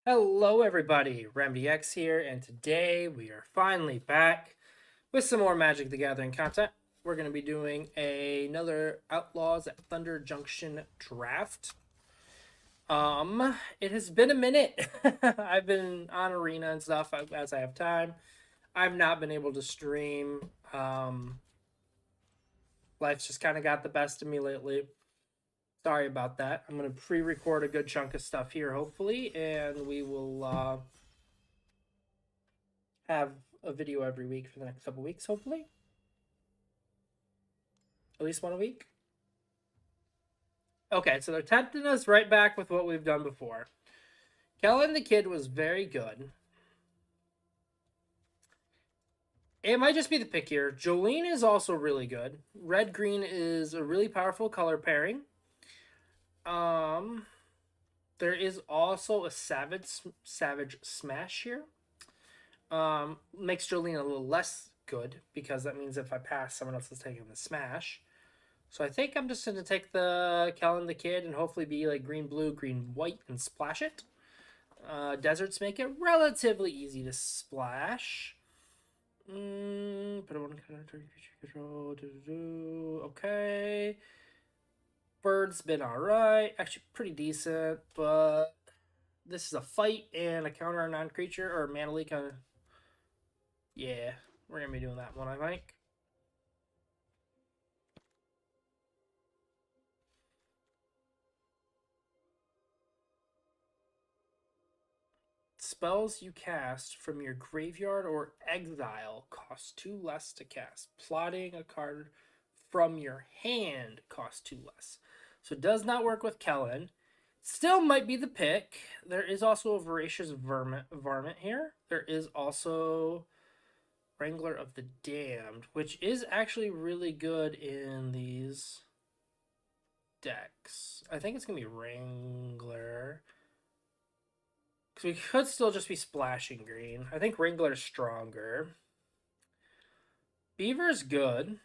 Hello, everybody. RemdyX here, and today we are finally back with some more Magic the Gathering content. We're going to be doing another Outlaws at Thunder Junction draft. It has been a minute. I've been on Arena and stuff as I have time. I've not been able to stream. Life's just kind of got the best of me lately. Sorry about that. I'm going to pre-record a good chunk of stuff here, hopefully, and we will have a video every week for the next couple weeks, hopefully. At least one a week. Okay, so they're tempting us right back with what we've done before. Kellen the Kid was very good. It might just be the pick here. Jolene is also really good. Red green is a really powerful color pairing. There is also a savage smash here. Makes Jolene a little less good because that means if I pass, someone else is taking the smash. So I think I'm just going to take the Kellen the Kid and hopefully be like green, blue, green, white, and splash it. Deserts make it relatively easy to splash. Put a one card target creature control. Okay. Bird's been alright. Actually, pretty decent, but this is a fight and a counter on non-creature or mana leak on. Yeah, we're gonna be doing that one, I think. Spells you cast from your graveyard or exile cost 2 less to cast. Plotting a card from your hand costs 2 less. So it does not work with Kellen. Still might be the pick. There is also a Voracious Varmint here. There is also Wrangler of the Damned, which is actually really good in these decks. I think it's going to be Wrangler. Because we could still just be splashing green. I think Wrangler's stronger. Beaver's good.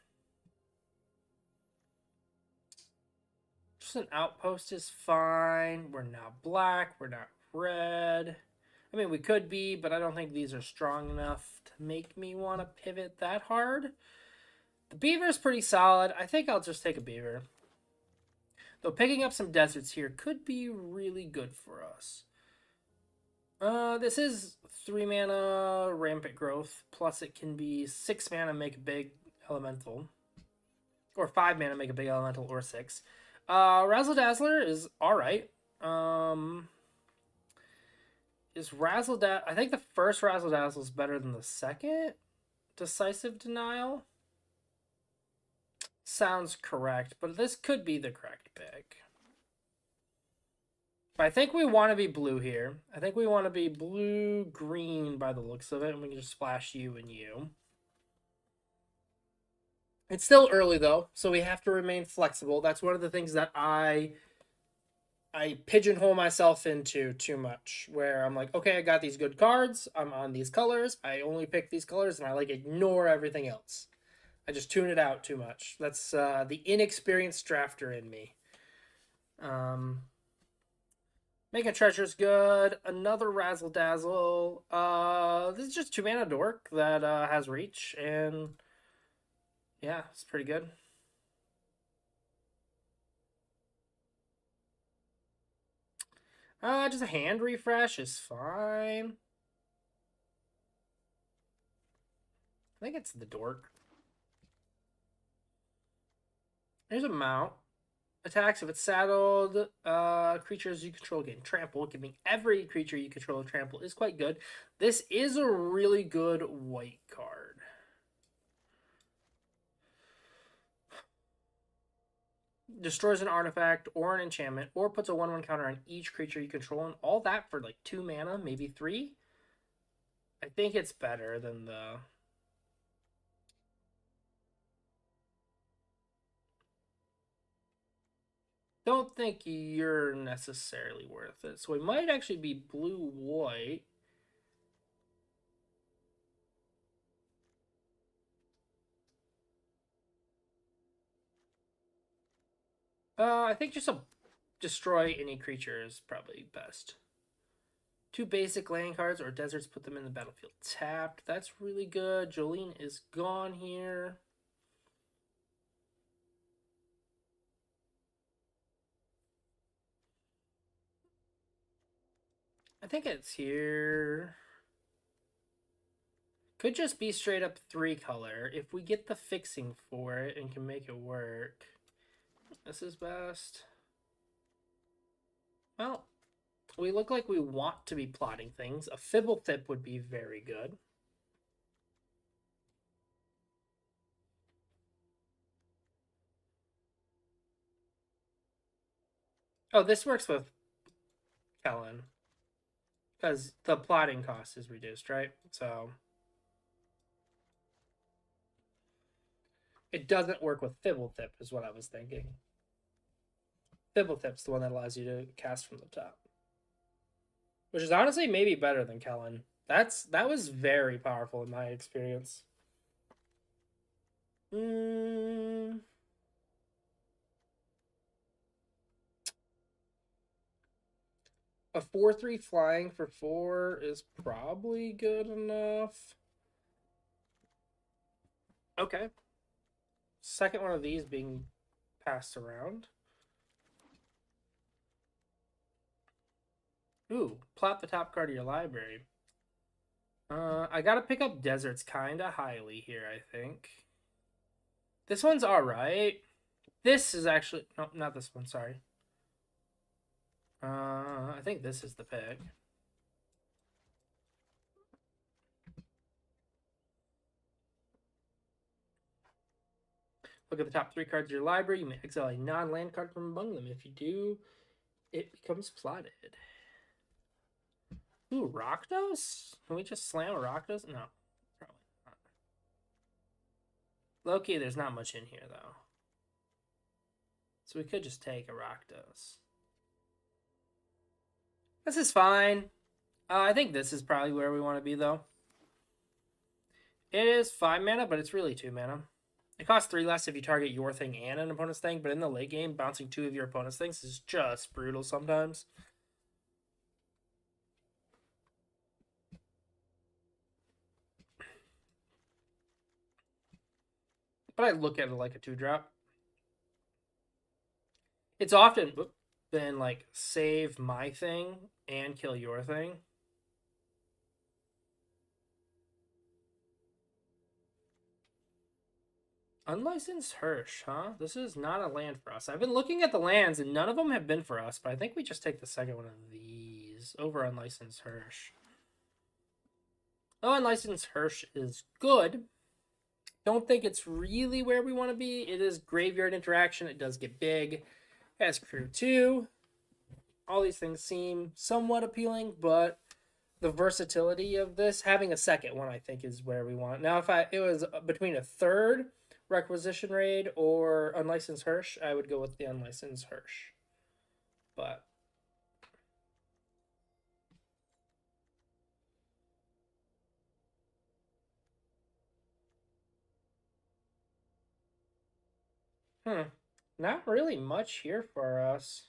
Just an outpost is fine. We're not black. We're not red. I mean, we could be, but I don't think these are strong enough to make me want to pivot that hard. The Beaver's pretty solid. I think I'll just take a Beaver. Though picking up some deserts here could be really good for us. This is 3 mana Rampant Growth, plus it can be 6 mana make a big elemental. Or 5 mana make a big elemental, or 6. Razzle Dazzler is alright. Is Razzle Dazzle... I think the first Razzle Dazzle is better than the second? Decisive Denial? Sounds correct, but this could be the correct pick. But I think we want to be blue here. I think we want to be blue-green by the looks of it, and we can just splash you and you. It's still early, though, so we have to remain flexible. That's one of the things that I pigeonhole myself into too much, where I'm like, okay, I got these good cards. I'm on these colors. I only pick these colors, and I like ignore everything else. I just tune it out too much. That's the inexperienced drafter in me. Making Treasure's good. Another Razzle Dazzle. This is just 2 mana dork that has reach, and yeah, it's pretty good. Just a hand refresh is fine. I think it's the dork. Here's a mount. Attacks if it's saddled. Creatures you control gain trample. Giving every creature you control a trample is quite good. This is a really good white card. Destroys an artifact or an enchantment, or puts a 1/1 counter on each creature you control, and all that for like 2 mana, maybe 3. I think it's better than the. Don't think you're necessarily worth it. So we might actually be blue-white. I think just a destroy any creature is probably best. 2 basic land cards or deserts, put them in the battlefield tapped. That's really good. Jolene is gone here. I think it's here. Could just be straight up 3 color. If we get the fixing for it and can make it work. This is best. Well, we look like we want to be plotting things. A Fibble Thip would be very good. Oh, this works with Kellen. Because the plotting cost is reduced, right? So it doesn't work with Fibble Thip, is what I was thinking. Fibble Thip's the one that allows you to cast from the top. Which is honestly maybe better than Kellen. That was very powerful in my experience. A 4/3 flying for 4 is probably good enough. Okay. Second one of these being passed around. Ooh, plot the top card of your library. I gotta pick up deserts kinda highly here, I think. This one's alright. This is actually... No, not this one, sorry. I think this is the pick. Look at the top 3 cards of your library. You may exile a non-land card from among them. If you do, it becomes plotted. Ooh, Rakdos? Can we just slam a Rakdos? No, probably not. Loki, there's not much in here, though. So we could just take a Rakdos. This is fine. I think this is probably where we want to be, though. It is 5 mana, but it's really 2 mana. It costs 3 less if you target your thing and an opponent's thing, but in the late game, bouncing 2 of your opponent's things is just brutal sometimes. But I look at it like a 2-drop. It's often been like save my thing and kill your thing. Unlicensed Hirsch, huh? This is not a land for us. I've been looking at the lands and none of them have been for us, but I think we just take the second one of these over Unlicensed Hirsch. Oh, Unlicensed Hirsch is good. Don't think it's really where we want to be. It is graveyard interaction. It does get big. It has crew 2. All these things seem somewhat appealing, but the versatility of this, having a second one, I think, is where we want. Now, if it was between a third Requisition Raid or Unlicensed Hirsch, I would go with the Unlicensed Hirsch. But not really much here for us.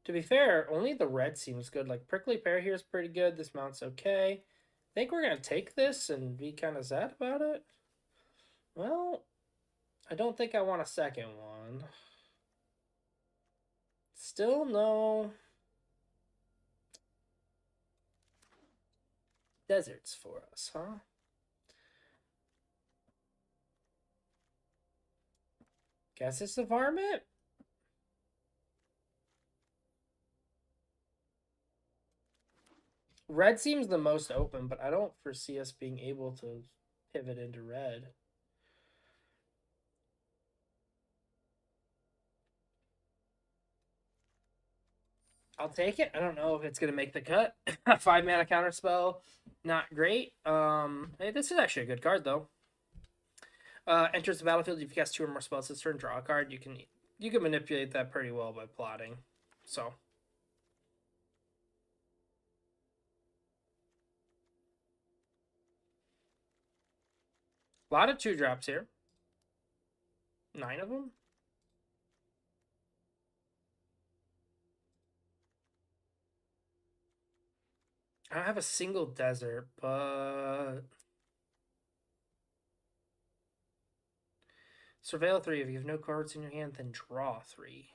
To be fair, only the red seems good. Like, Prickly Pear here is pretty good. This mount's okay. I think we're going to take this and be kind of sad about it. Well, I don't think I want a second one. Still no deserts for us, huh? Guess it's the varmint? Red seems the most open, but I don't foresee us being able to pivot into red. I'll take it. I don't know if it's going to make the cut. 5 mana counterspell, not great. Hey, this is actually a good card, though. Enters the battlefield. If you cast 2 or more spells this turn, draw a card. You can manipulate that pretty well by plotting. So... a lot of 2-drops here. 9 of them. I don't have a single desert, but surveil 3. If you have no cards in your hand, then draw 3.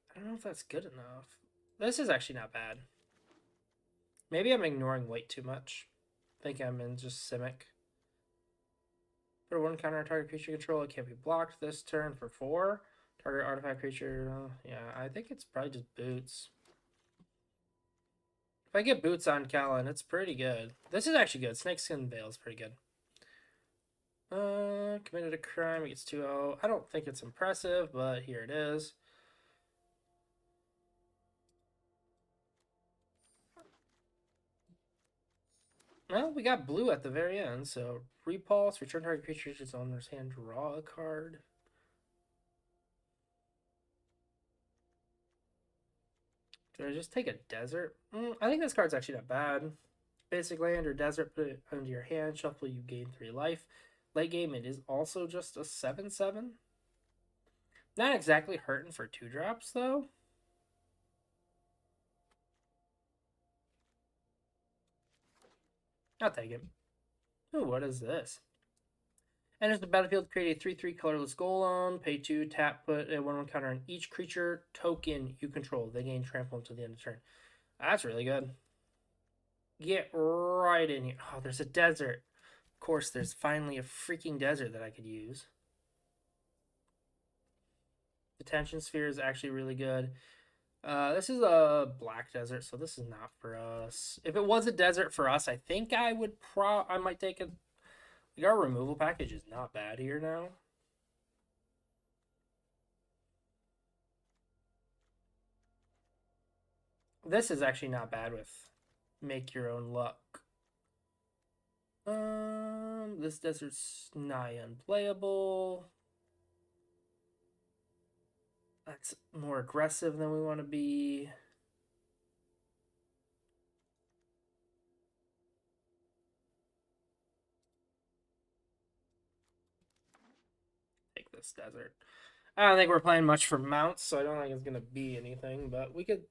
I don't know if that's good enough. This is actually not bad. Maybe I'm ignoring weight too much. I think I'm in just Simic. Put one counter on target creature control. It can't be blocked this turn for 4. Target artifact creature. Yeah, I think it's probably just boots. If I get boots on Callan, it's pretty good. This is actually good. Snakeskin Veil is pretty good. Committed a crime. It gets 2-0. I don't think it's impressive, but here it is. Well, we got blue at the very end, so repulse, return target creature to its owner's hand, draw a card. Do I just take a desert? I think this card's actually not bad. Basic land or desert, put it under your hand, shuffle, you gain 3 life. Late game, it is also just a 7/7. Not exactly hurting for 2-drops, though. I'll take it. Ooh, what is this? Enters the battlefield, create a 3/3 colorless golem. Pay 2, tap, put a 1/1 counter on each creature token you control. They gain trample until the end of turn. That's really good. Get right in here. Oh, there's a desert. Of course, there's finally a freaking desert that I could use. The tension sphere is actually really good. This is a black desert, so this is not for us. If it was a desert for us, I think I would I might take it. Like, our removal package is not bad here now. This is actually not bad with make your own luck. This desert's nigh unplayable. That's more aggressive than we want to be. Take this desert. I don't think we're playing much for mounts, so I don't think it's gonna be anything, but we could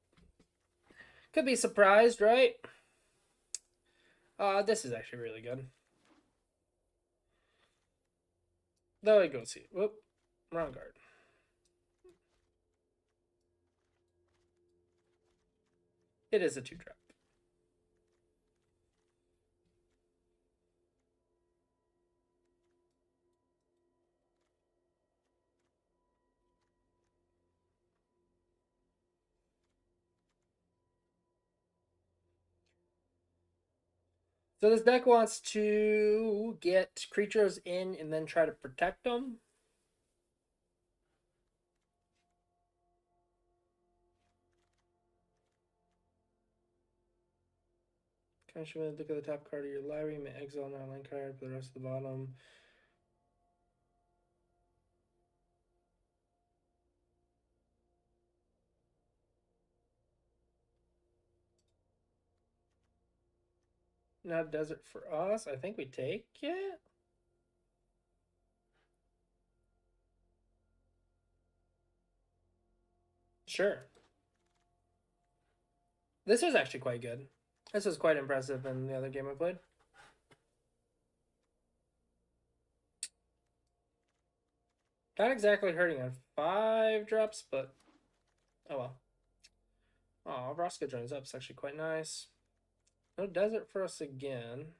be surprised, right? This is actually really good. Though I go see. Whoop, wrong card. It is a 2-drop. So this deck wants to get creatures in and then try to protect them. Kind of look at the top card of your library. You may exile an online card for the rest of the bottom. Not desert for us. I think we take it. Sure. This is actually quite good. This is quite impressive in the other game I played. Not exactly hurting on 5-drops, but oh well. Oh, Vraska joins up. It's actually quite nice. No desert for us again.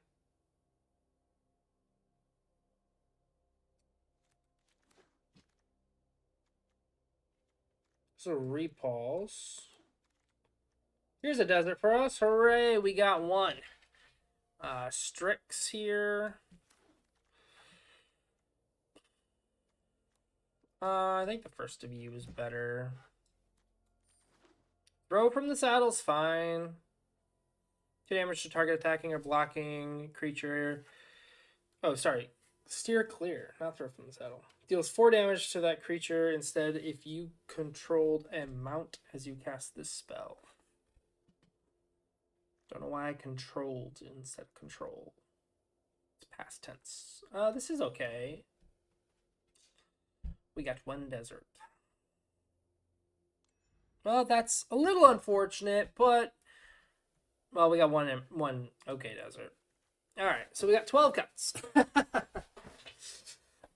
So repulse. Here's a desert for us. Hooray, we got one. Strix here. I think the first of you is better. Throw from the saddle's fine. 2 damage to target attacking or blocking creature. Oh, sorry. Steer clear, not throw from the saddle. Deals 4 damage to that creature instead if you controlled a mount as you cast this spell. Don't know why I controlled instead of control. It's past tense. This is okay. We got 1 desert. Well, that's a little unfortunate, but Well, we got one okay desert. All right, so we got 12 cuts.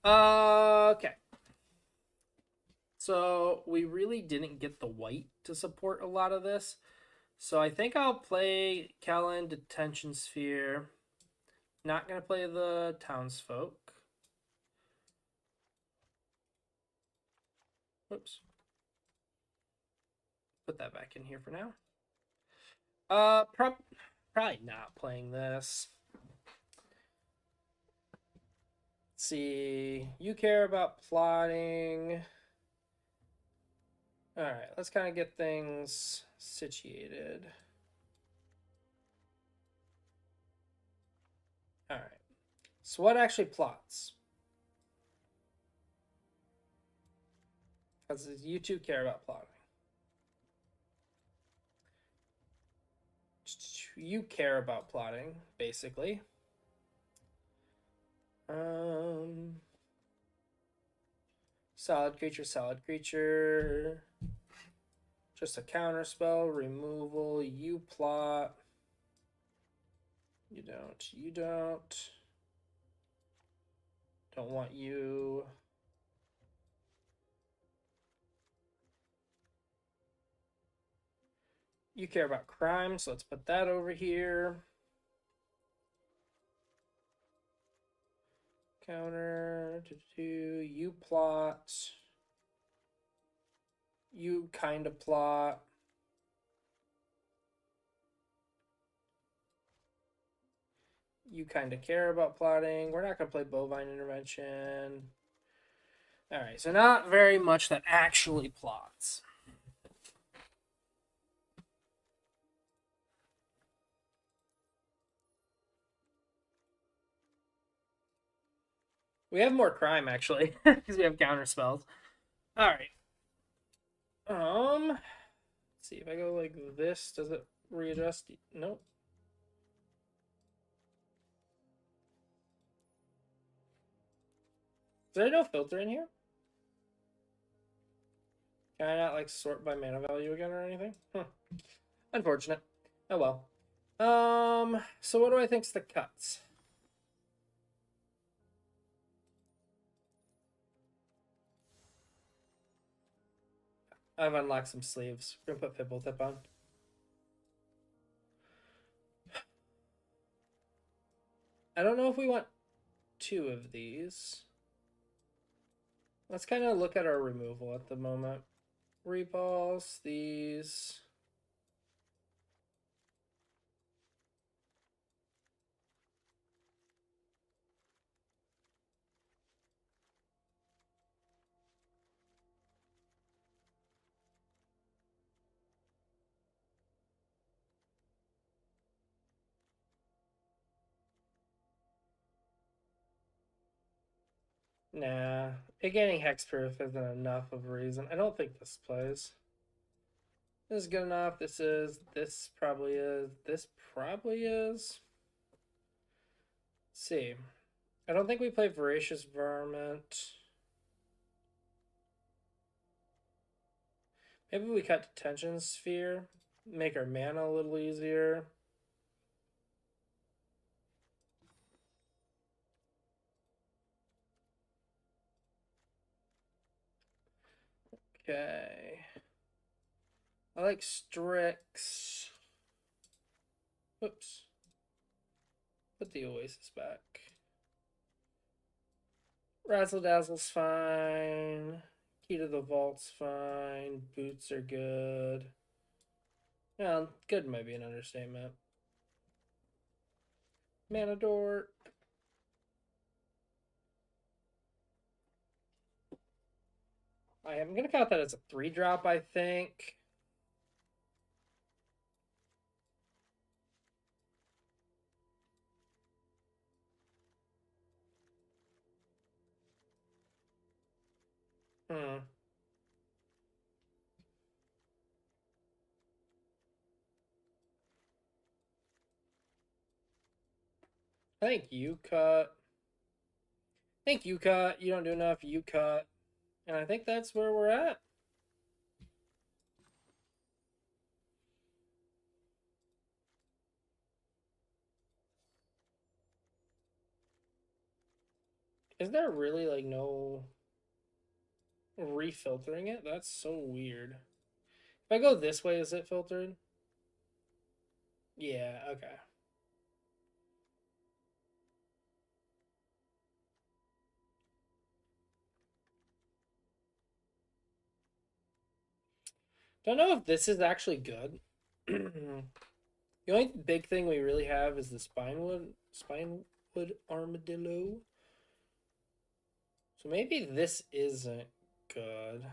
Okay. So we really didn't get the white to support a lot of this. So I think I'll play Kellen Detention Sphere. Not going to play the Townsfolk. Whoops. Put that back in here for now. Probably not playing this. Let's see. You care about plotting. All right, let's kind of get things situated. All right. So what actually plots? Because you two care about plotting. You care about plotting, basically. Solid creature. Just a counter spell, removal, you plot. You don't. Don't want you. You care about crime, so let's put that over here. Counter, you plot. You kind of plot. You kind of care about plotting. We're not going to play Bovine Intervention. All right, so not very much that actually plots. We have more crime, actually, because we have counter spells. All right. Let's see if I go like this. Does it readjust? Nope. Is there no filter in here? Can I not like sort by mana value again or anything? Unfortunate. Oh well. So what do I think's the cuts? I've unlocked some sleeves. We're gonna put Fibble Tip on. I don't know if we want two of these. Let's kind of look at our removal at the moment. Reballs, these. Nah, getting hexproof isn't enough of a reason. I don't think this plays. This is good enough. This probably is. This probably is. Let's see. I don't think we play Voracious Varmint. Maybe we cut Detention Sphere. Make our mana a little easier. Okay. I like Strix. Whoops. Put the Oasis back. Razzle Dazzle's fine. Key to the Vault's fine. Boots are good. Yeah, good might be an understatement. Manador. I am going to count that as a 3-drop, I think. I think you cut. You don't do enough. You cut. And I think that's where we're at. Is there really like no refiltering it? That's so weird. If I go this way, is it filtered? Yeah, okay. Don't know if this is actually good. The only big thing we really have is the spinewood armadillo. So maybe this isn't good.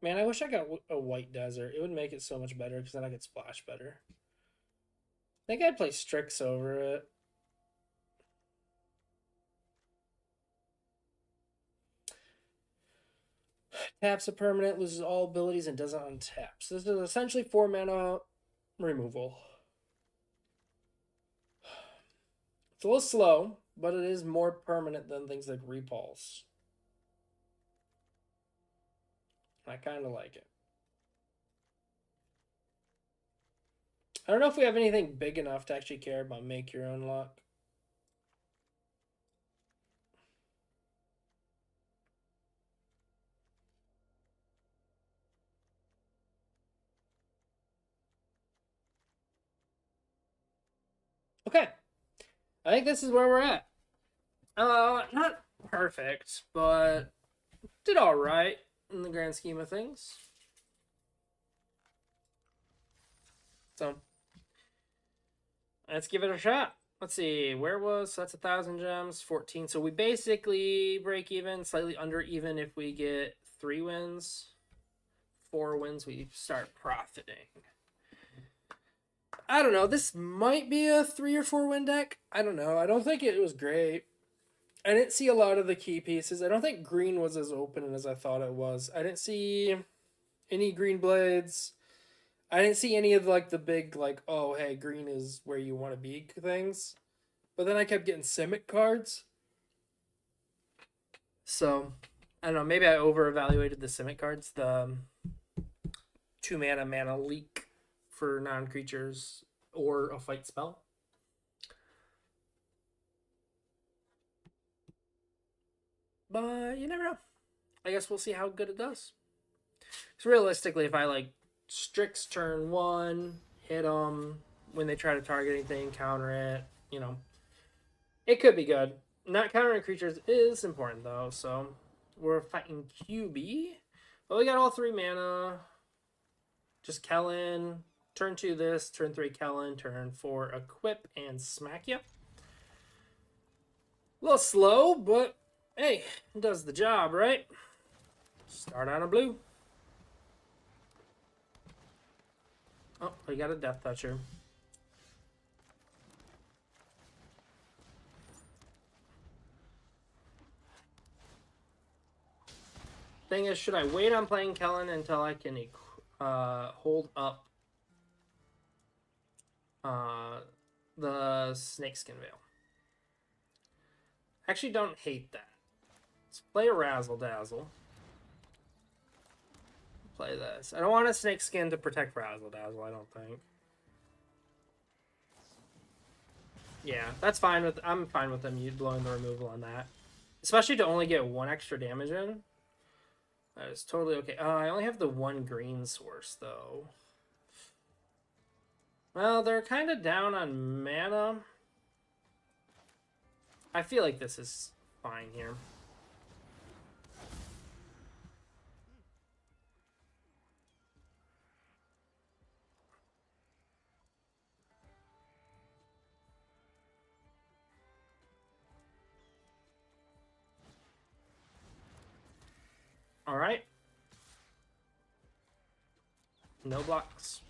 Man, I wish I got a white desert. It would make it so much better because then I could splash better. I think I'd play Strix over it. Taps a permanent, loses all abilities, and doesn't untap. So this is essentially 4 mana removal. It's a little slow, but it is more permanent than things like Repulse. I kind of like it. I don't know if we have anything big enough to actually care about make your own luck. Okay. I think this is where we're at. Not perfect, but did all right in the grand scheme of things. So let's give it a shot. Let's see, where was, so that's 1,000 gems, 14. So we basically break even, slightly under even if we get 3 wins. 4 wins, we start profiting. I don't know. This might be a 3 or 4 win deck. I don't know. I don't think it was great. I didn't see a lot of the key pieces. I don't think green was as open as I thought it was. I didn't see any green blades. I didn't see any of like the big like, oh hey, green is where you want to be things. But then I kept getting Simic cards. So I don't know. Maybe I over evaluated the Simic cards. The 2 mana leak for non-creatures or a fight spell. But you never know. I guess we'll see how good it does. So realistically, if I like Strix turn 1, hit them when they try to target anything, counter it, you know, it could be good. Not countering creatures is important though, so we're fighting QB. But we got all 3 mana. Just Kellen. Turn 2 this, turn 3 Kellen, turn 4 equip and smack you. A little slow, but hey, it does the job, right? Start on a blue. Oh, we got a Death Toucher. Thing is, should I wait on playing Kellen until I can hold up the Snakeskin Veil? I actually don't hate that. Let's play a Razzle Dazzle. Play this. I don't want a Snakeskin to protect Razzle Dazzle, I don't think. Yeah, that's fine with. I'm fine with them blowing the removal on that, especially to only get 1 extra damage in. That is totally okay. I only have the 1 green source though. Well, they're kind of down on mana. I feel like this is fine here. All right. No blocks.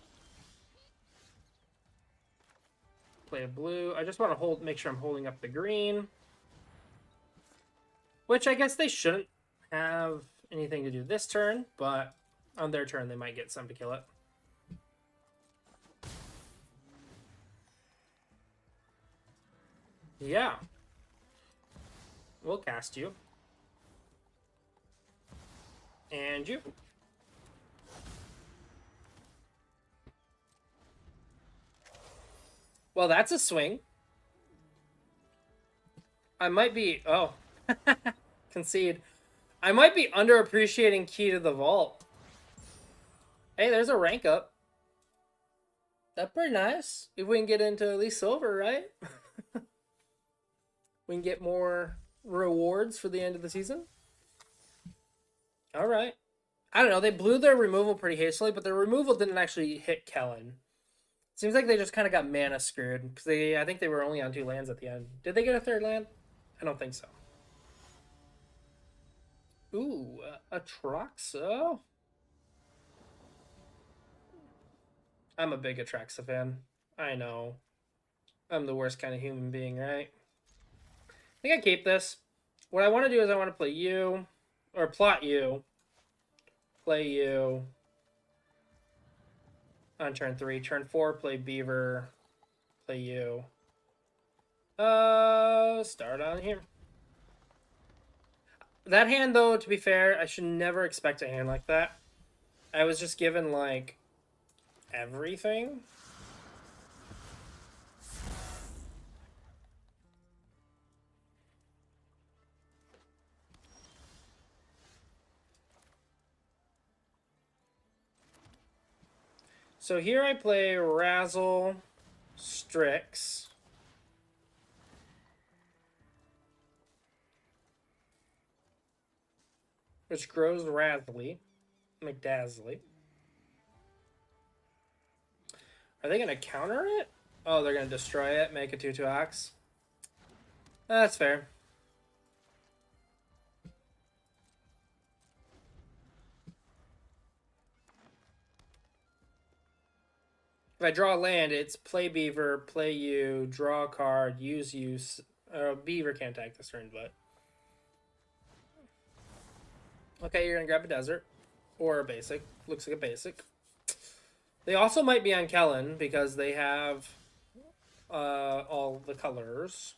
Play a blue. I just want to make sure I'm holding up the green. Which I guess they shouldn't have anything to do this turn, but on their turn they might get some to kill it. Yeah. We'll cast you. And you. Well, that's a swing. I might be... Oh, Concede. I might be underappreciating Key to the Vault. Hey, there's a rank up. That's pretty nice. If we can get into at least silver, right? We can get more rewards for the end of the season. All right. I don't know. They blew their removal pretty hastily, but their removal didn't actually hit Kellen. Seems like they just kind of got mana screwed because I think they were only on 2 lands at the end. Did they get a 3rd land? I don't think so. Ooh, Atraxa. I'm a big Atraxa fan. I know. I'm the worst kind of human being, right? I think I keep this. What I want to do is I want to play you, or plot you, play you on turn 3. Turn 4, play Beaver, play you. Start on here. That hand, though, to be fair, I should never expect a hand like that. I was just given, like, everything. So here I play Razzle, Strix. Which grows Razzly, McDazzly. Are they going to counter it? Oh, they're going to destroy it, make a 2/2 Ox. That's fair. If I draw a land, it's play Beaver, play you, draw a card, use. Beaver can't attack this turn, but... Okay, you're going to grab a desert. Or a basic. Looks like a basic. They also might be on Kellen because they have all the colors.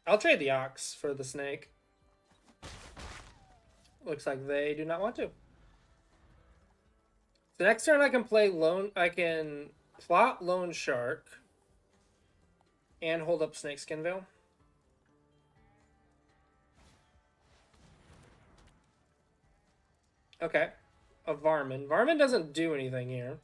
I'll trade the ox for the snake. Looks like they do not want to. The next turn I can play I can plot Lone Shark and hold up Snakeskin Veil. Okay. A Varmin. Varmin doesn't do anything here.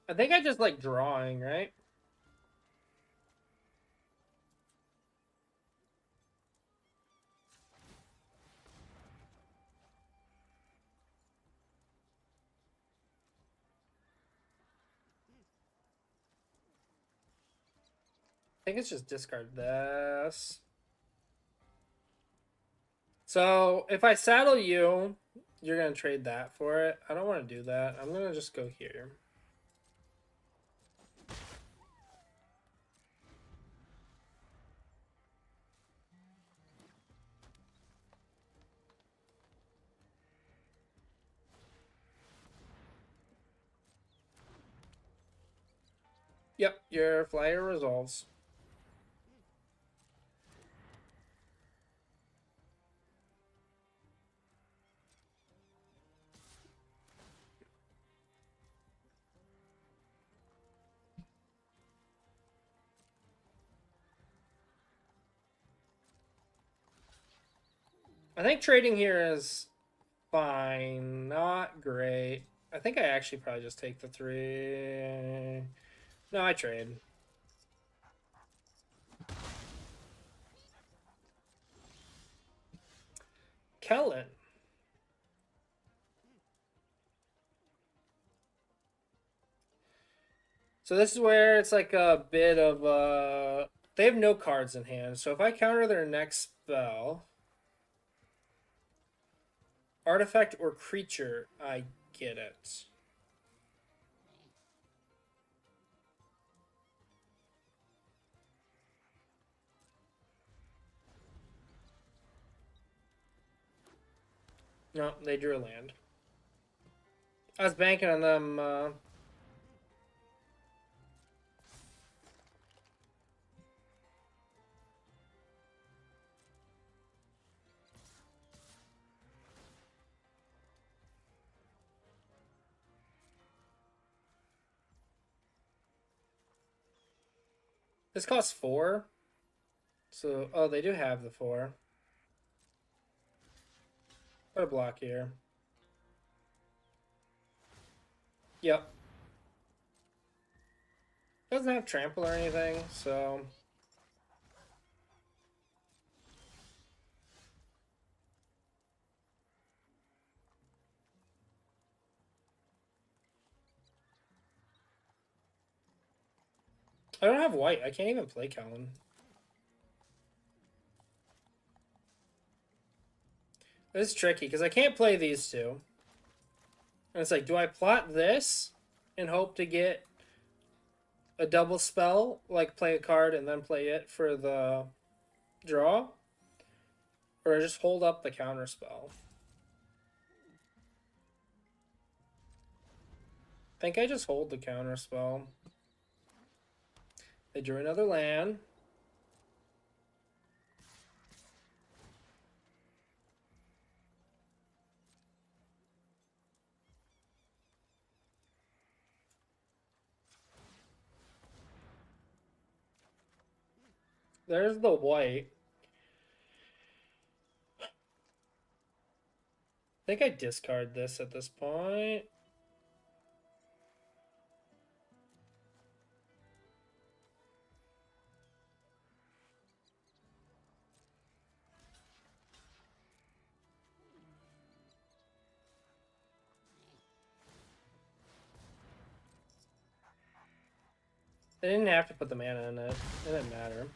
I think I just like drawing, right? I think it's just discard this. So if I saddle you, you're going to trade that for it. I don't want to do that. I'm going to just go here. Yep, your flyer resolves. I think trading here is fine. Not great. I think I actually probably just take the 3. No, I trade. Kellen. So this is where it's like a bit of they have no cards in hand. So if I counter their next spell, artifact or creature, I get it. No, they drew a land. I was banking on them. This costs 4. So, oh, they do have the 4. Put a block here. Yep. Doesn't have trample or anything, so... I don't have white. I can't even play Kellen. This is tricky, because I can't play these two. And it's like, do I plot this and hope to get a double spell, like play a card and then play it for the draw? Or just hold up the counter spell? I think I just hold the counter spell. They drew another land. There's the white. I think I discard this at this point. They didn't have to put the mana in it. It didn't matter.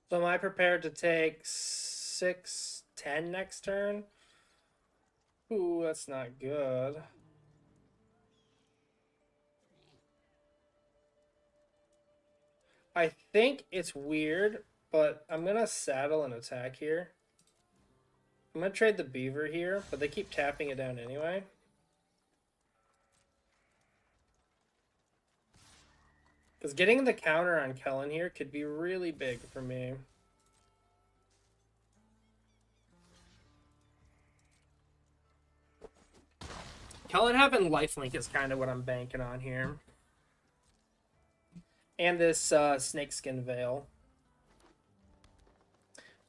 So am I prepared to take 6, 10 next turn? Ooh, that's not good. I think it's weird, but I'm going to saddle an attack here. I'm going to trade the beaver here, but they keep tapping it down anyway. Because getting the counter on Kellen here could be really big for me. Kellen having lifelink is kind of what I'm banking on here. And this snakeskin veil.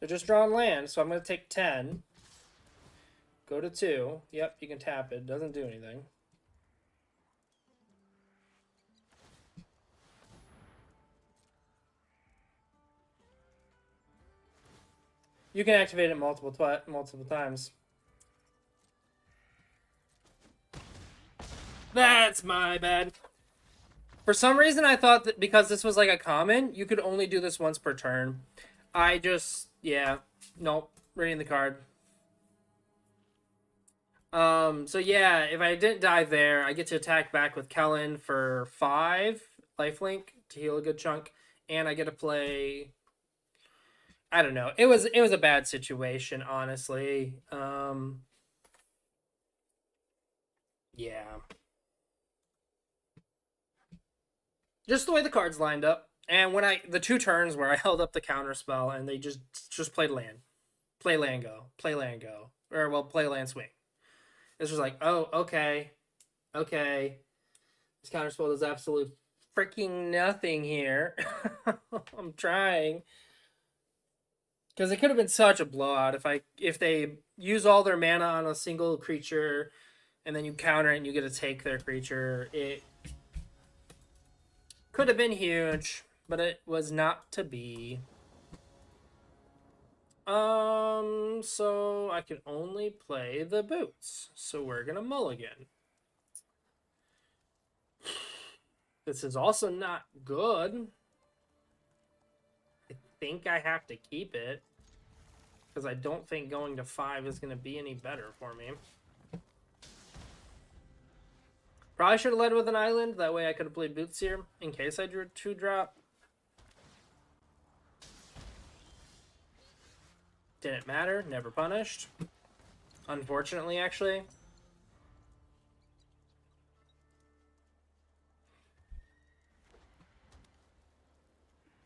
They're just drawing land, so I'm going to take 10. Go to 2. Yep, you can tap it. Doesn't do anything. You can activate it multiple times. That's my bad. For some reason, I thought that because this was like a common, you could only do this once per turn. I just, yeah, nope, reading the card. So yeah, if I didn't die there, I get to attack back with Kellen for 5 lifelink to heal a good chunk, and I get to play. I don't know. It was a bad situation, honestly. Yeah. Just the way the cards lined up. And when the 2 turns where I held up the counter spell and they just played land. Play land go. Play land go. Or well, play land swing. It's just like, oh, okay. Okay. This counter spell does absolutely freaking nothing here. I'm trying. Because it could have been such a blowout if they use all their mana on a single creature and then you counter it and you get to take their creature. It could have been huge, but it was not to be. So I can only play the boots. So we're gonna mulligan. This is also not good. I think I have to keep it. Because I don't think going to 5 is gonna be any better for me. Probably should have led with an island. That way I could have played boots here in case I drew a 2-drop. Didn't matter. Never punished. Unfortunately, actually.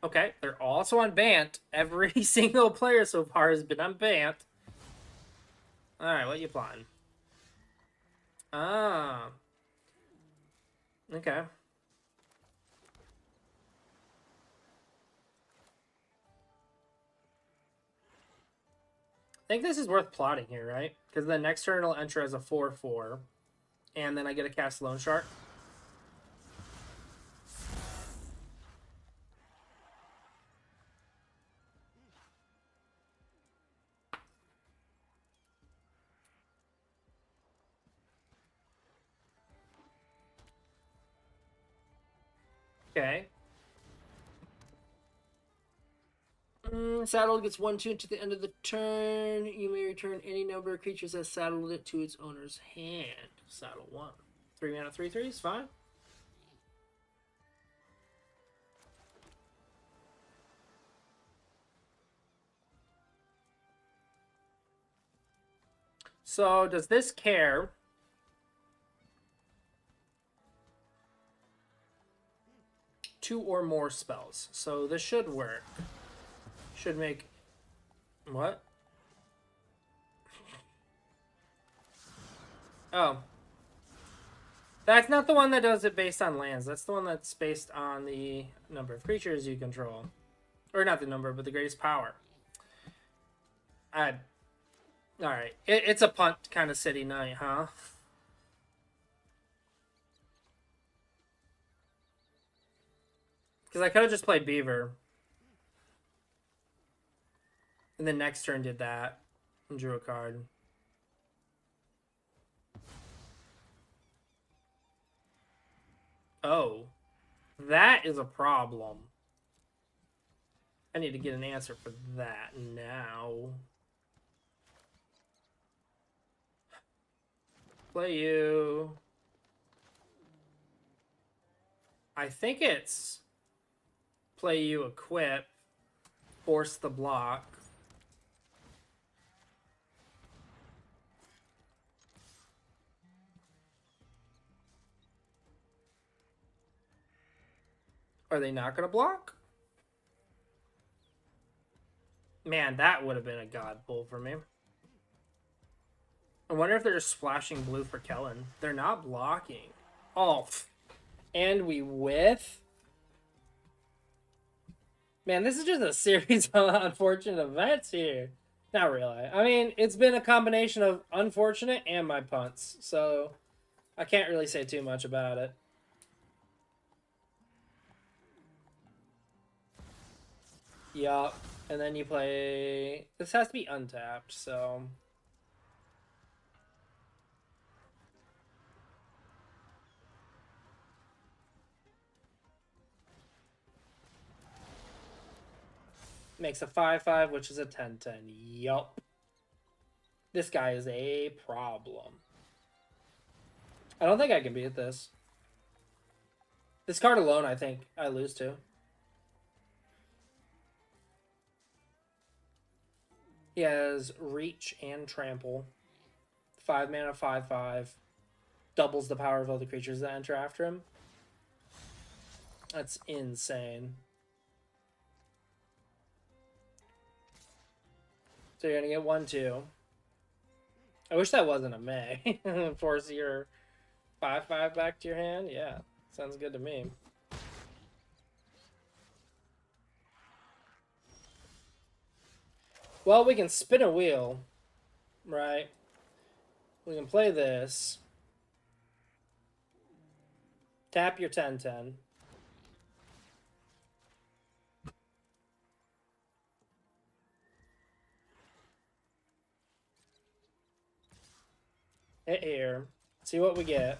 Okay, they're also on Bant. Every single player so far has been on Bant. Alright, what you plotting? Ah. Okay. I think this is worth plotting here, right? Because the next turn it'll enter as a 4/4. And then I get a cast Loan Shark. Okay. Saddle gets 1/2 to the end of the turn. You may return any number of creatures that saddled it to its owner's hand. Saddle 1. 3 mana, 3/3 is fine. So, does this care? Two or more spells. So, this should work. Should make... What? Oh. That's not the one that does it based on lands. That's the one that's based on the number of creatures you control. Or not the number, but the greatest power. Alright. It's a punt kind of city night, huh? Because I could have just played Beaver. And then next turn did that. And drew a card. Oh. That is a problem. I need to get an answer for that now. Play you. I think it's play you, equip, force the block. Are they not going to block? Man, that would have been a god pull for me. I wonder if they're just splashing blue for Kellen. They're not blocking. Oh, and we whiff? Man, this is just a series of unfortunate events here. Not really. I mean, it's been a combination of unfortunate and my punts. So, I can't really say too much about it. Yup. And then you play... This has to be untapped, so... Makes a 5/5, which is a 10/10. Yup. This guy is a problem. I don't think I can beat this. This card alone, I think I lose to. He has Reach and Trample. 5 mana, 5/5. Doubles the power of all the creatures that enter after him. That's insane. So you're going to get 1/2. I wish that wasn't a May. Force your 5/5 back to your hand? Yeah, sounds good to me. Well, we can spin a wheel, right? We can play this. Tap your 10/10. Hit here. See what we get.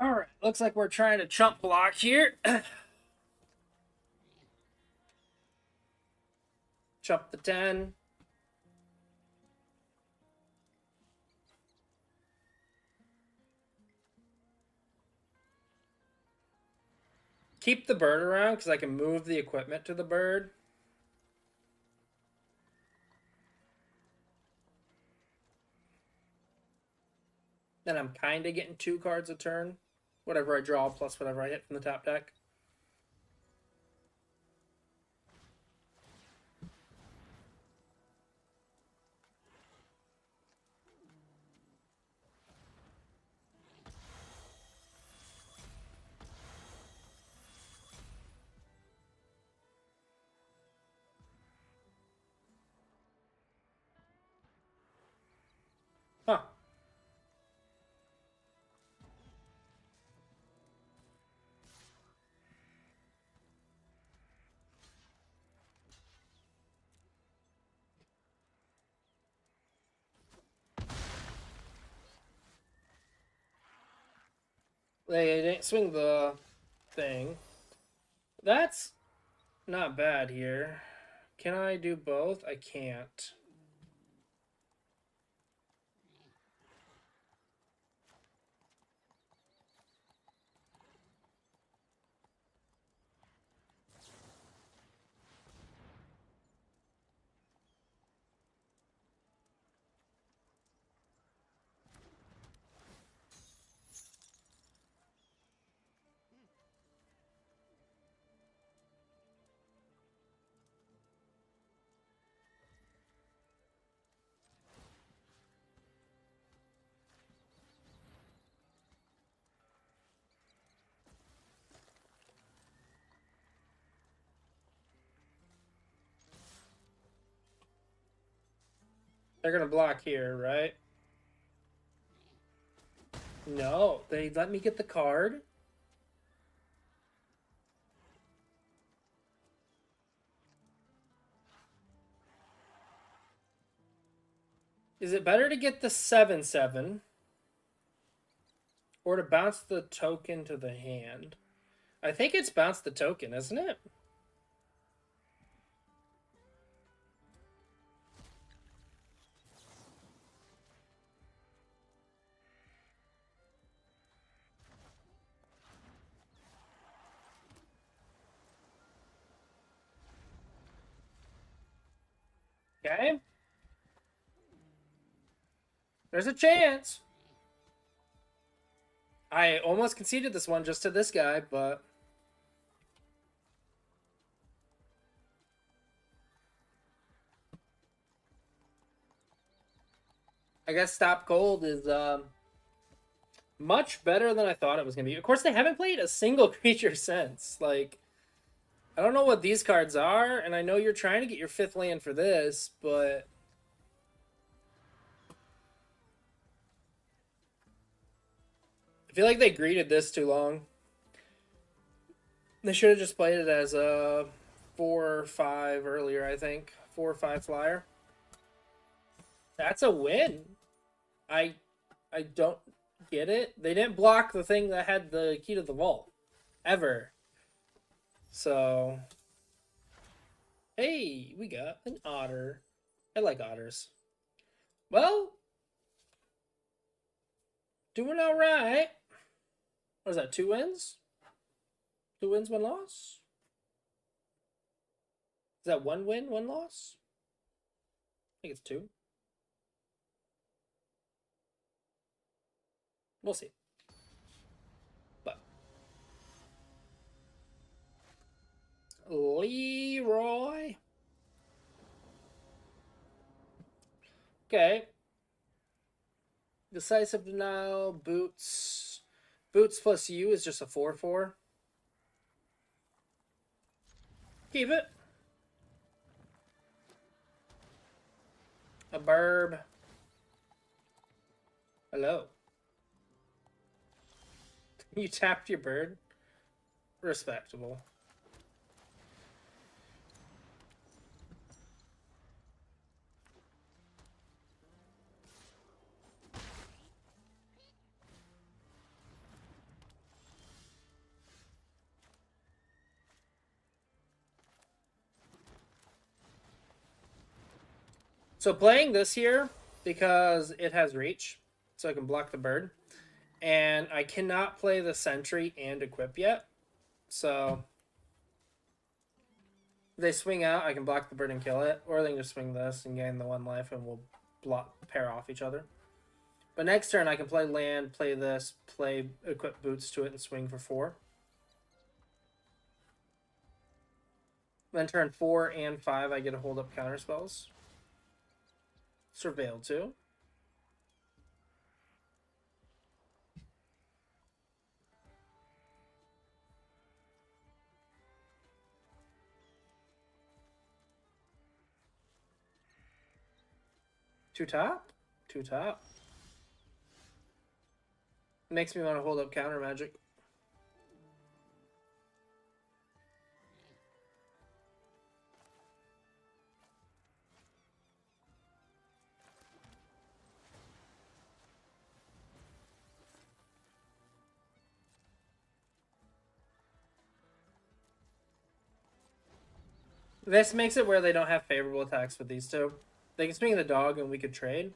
All right, looks like we're trying to chump block here. Chump the 10. Keep the bird around because I can move the equipment to the bird. Then I'm kind of getting 2 cards a turn. Whatever I draw plus whatever I hit from the top deck. Huh. They didn't swing the thing. That's not bad here. Can I do both? I can't. They're going to block here, right? No, they let me get the card. Is it better to get the 7/7 or to bounce the token to the hand? I think it's bounce the token, isn't it? Okay. There's a chance. I almost conceded this one just to this guy, but I guess Stop Cold is much better than I thought it was going to be. Of course, they haven't played a single creature since. Like, I don't know what these cards are, and I know you're trying to get your 5th land for this, but I feel like they greeted this too long. They should have just played it as a 4/5 earlier, I think. 4/5 flyer. That's a win. I don't get it. They didn't block the thing that had the key to the vault. Ever. So, hey, we got an otter. I like otters. Well, doing all right. What is that, 2 wins? 2 wins, 1 loss? Is that 1 win, 1 loss? I think it's 2. We'll see. But Leroy. Okay. Decisive Denial, Boots. Boots plus you is just a 4/4. Keep it. A burb. Hello. You tapped your bird? Respectable. So playing this here, because it has reach, so I can block the bird, and I cannot play the sentry and equip yet. So if they swing out, I can block the bird and kill it, or they can just swing this and gain the 1 life, and we'll pair off each other. But next turn, I can play land, play this, play equip boots to it, and swing for 4. Then turn 4 and 5, I get to hold up counter spells. Surveil too. Two top? Two top. Makes me want to hold up counter magic. This makes it where they don't have favorable attacks with these two. They can swing the dog and we could trade.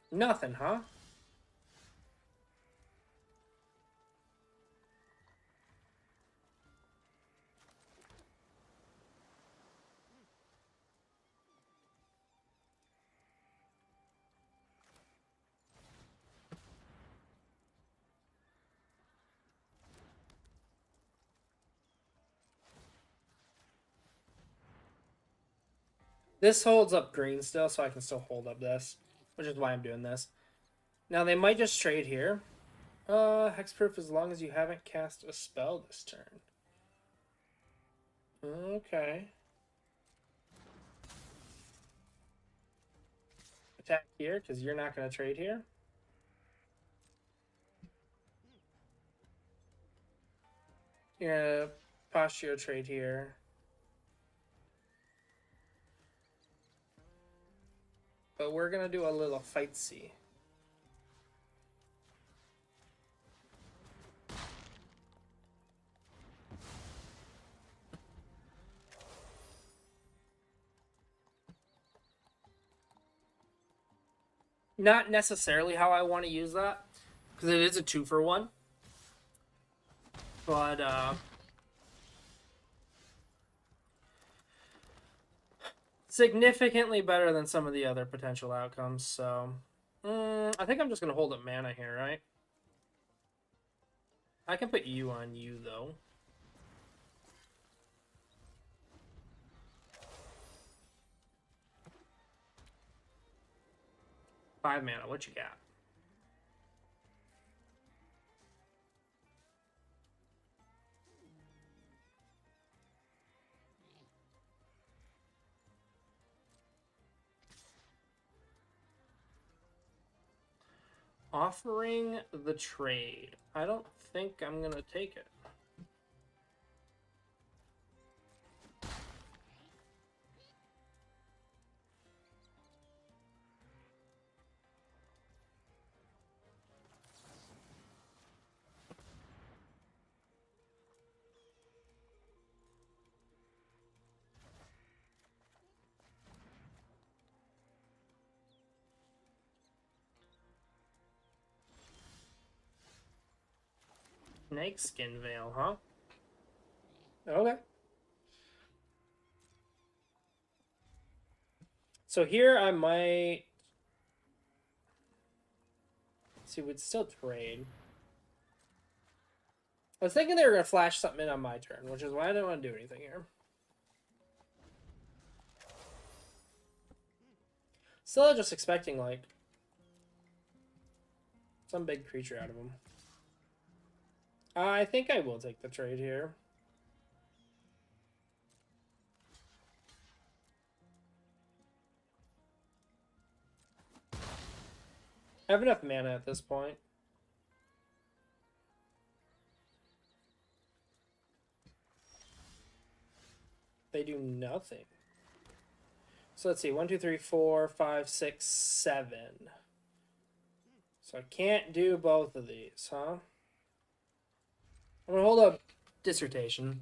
Nothing, huh? This holds up green still, so I can still hold up this, which is why I'm doing this. Now they might just trade here. Hexproof as long as you haven't cast a spell this turn. Okay. Attack here, because you're not going to trade here. You're going to posture trade here. But we're going to do a little fight-see. Not necessarily how I want to use that, because it is a 2-for-1. But, significantly better than some of the other potential outcomes, so... I think I'm just going to hold up mana here, right? I can put you on you, though. Five mana, what you got? Offering the trade. I don't think I'm going to take it. Snake skin veil, huh? Okay. So here I might... See, we'd still trade. I was thinking they were going to flash something in on my turn, which is why I didn't want to do anything here. Still just expecting, like, some big creature out of him. I think I will take the trade here. I have enough mana at this point. They do nothing. So let's see. 1, 2, 3, 4, 5, 6, 7. So I can't do both of these, huh? I'm going to hold up Dissertation.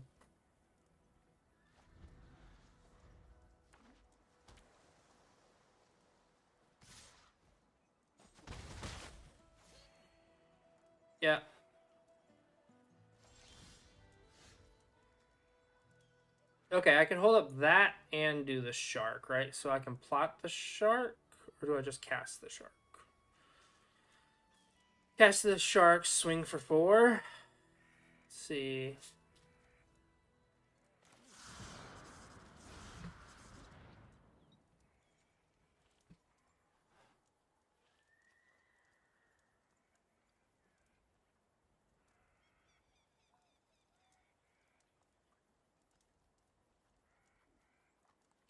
Yeah. Okay, I can hold up that and do the shark, right? So I can plot the shark, or do I just cast the shark? Cast the shark, swing for 4. Let's see.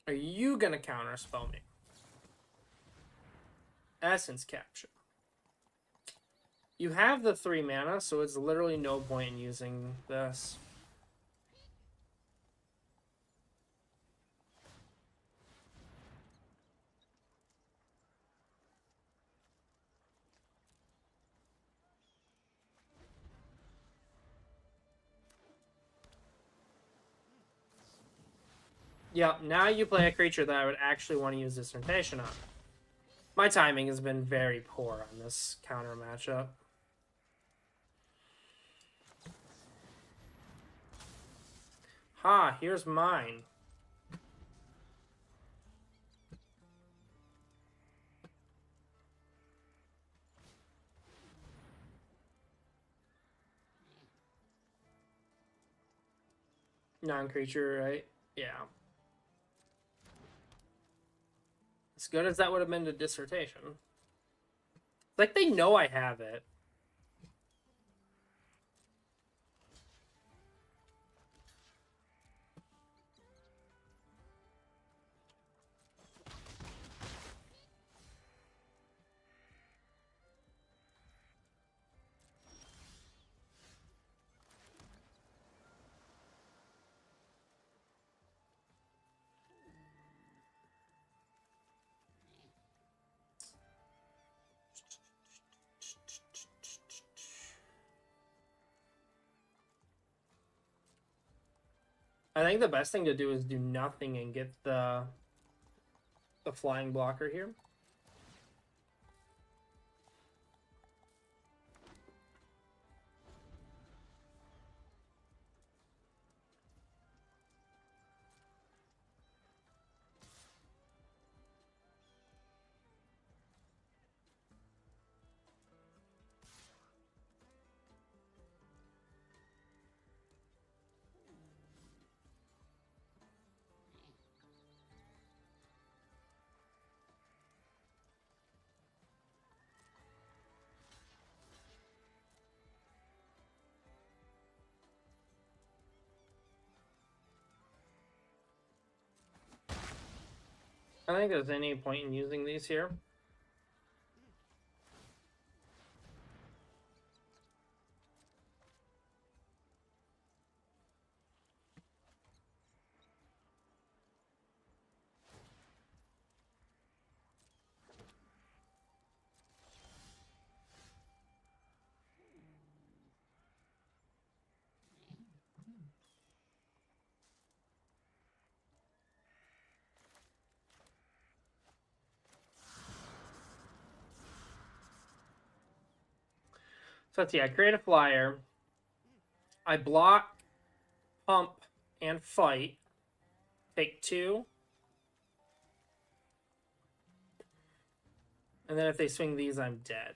Are you gonna counter spell me? Essence Capture. You have the 3 mana, so it's literally no point in using this. Yep, now you play a creature that I would actually want to use Dissertation on. My timing has been very poor on this counter matchup. Ha, here's mine. Non-creature, right? Yeah. As good as that would have been to Dissertation. It's like they know I have it. I think the best thing to do is do nothing and get the flying blocker here. I don't think there's any point in using these here. So let's see, I create a flyer. I block, pump, and fight. Take 2. And then if they swing these, I'm dead.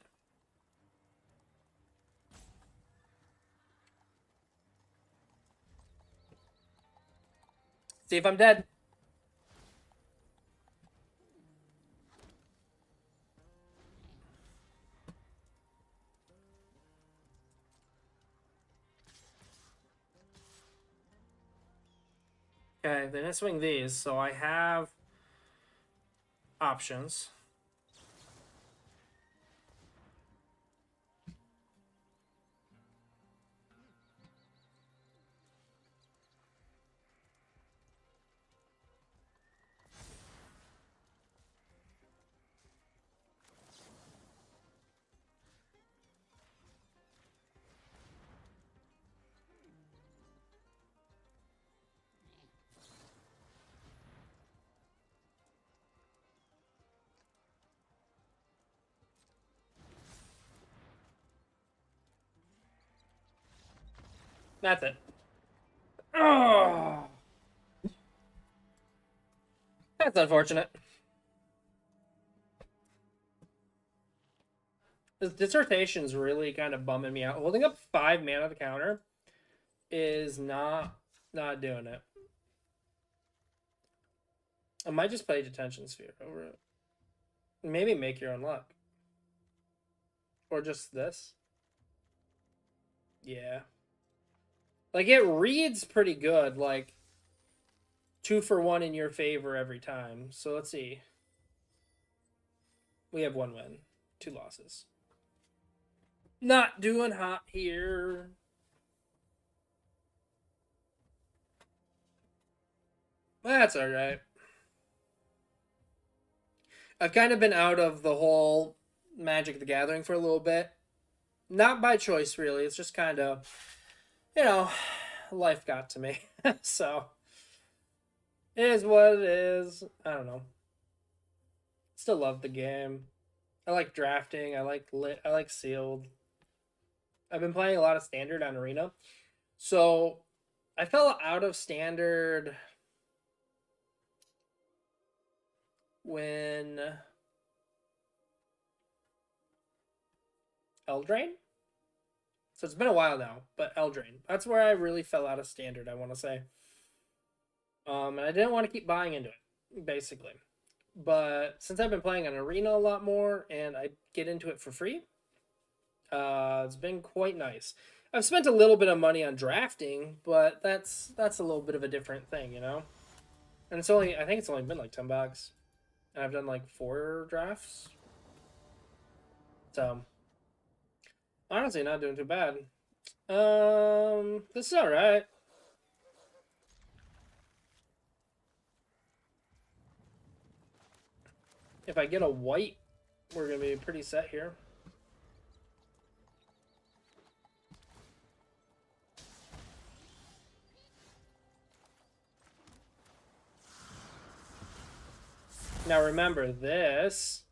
See if I'm dead. Okay, then I swing these, so I have options. That's it. Oh, that's unfortunate. This dissertation's really kind of bumming me out. Holding up 5 mana to the counter is not doing it. I might just play Detention Sphere over it. Maybe make your own luck. Or just this. Yeah. Like, it reads pretty good. Like, 2 for 1 in your favor every time. So let's see. We have 1 win, 2 losses. Not doing hot here. That's alright. I've kind of been out of the whole Magic the Gathering for a little bit. Not by choice, really. It's just kind of, you know, life got to me. So, it is what it is. I don't know. Still love the game. I like drafting. I like lit. I like sealed. I've been playing a lot of standard on Arena. So, I fell out of standard when Eldraine. So it's been a while now, but Eldraine. That's where I really fell out of standard, I want to say. And I didn't want to keep buying into it, basically. But since I've been playing on Arena a lot more and I get into it for free, it's been quite nice. I've spent a little bit of money on drafting, but that's a little bit of a different thing, you know? And it's only, I think it's only been like $10. And I've done like 4 drafts. So, honestly, not doing too bad. This is alright. If I get a white, we're going to be pretty set here. Now remember, this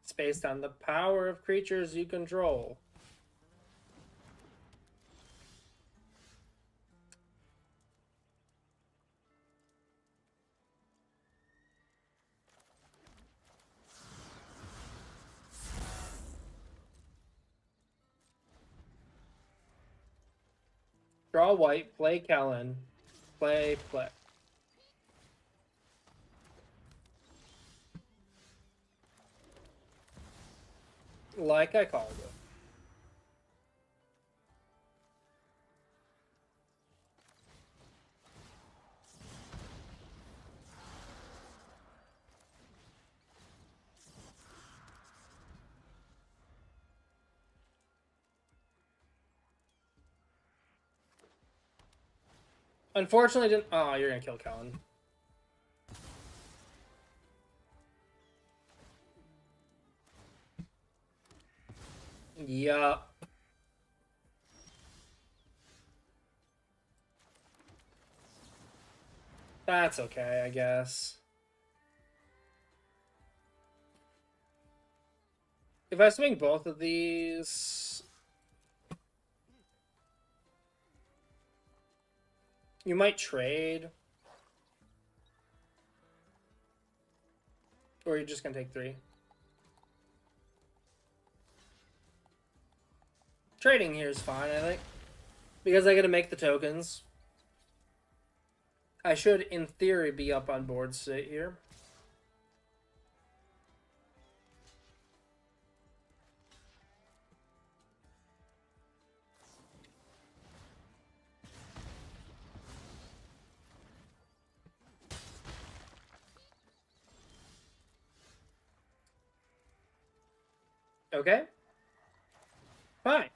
is based on the power of creatures you control. Draw white, play Kellen, play. Like I called it. Unfortunately, didn't. Oh, you're gonna kill Kellen. Yup. That's okay, I guess. If I swing both of these, you might trade. Or you're just gonna take 3. Trading here is fine, I think. Because I gotta make the tokens. I should, in theory, be up on board state here. Okay. Fine.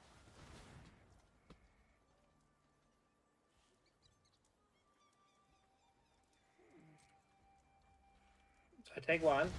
So I take one.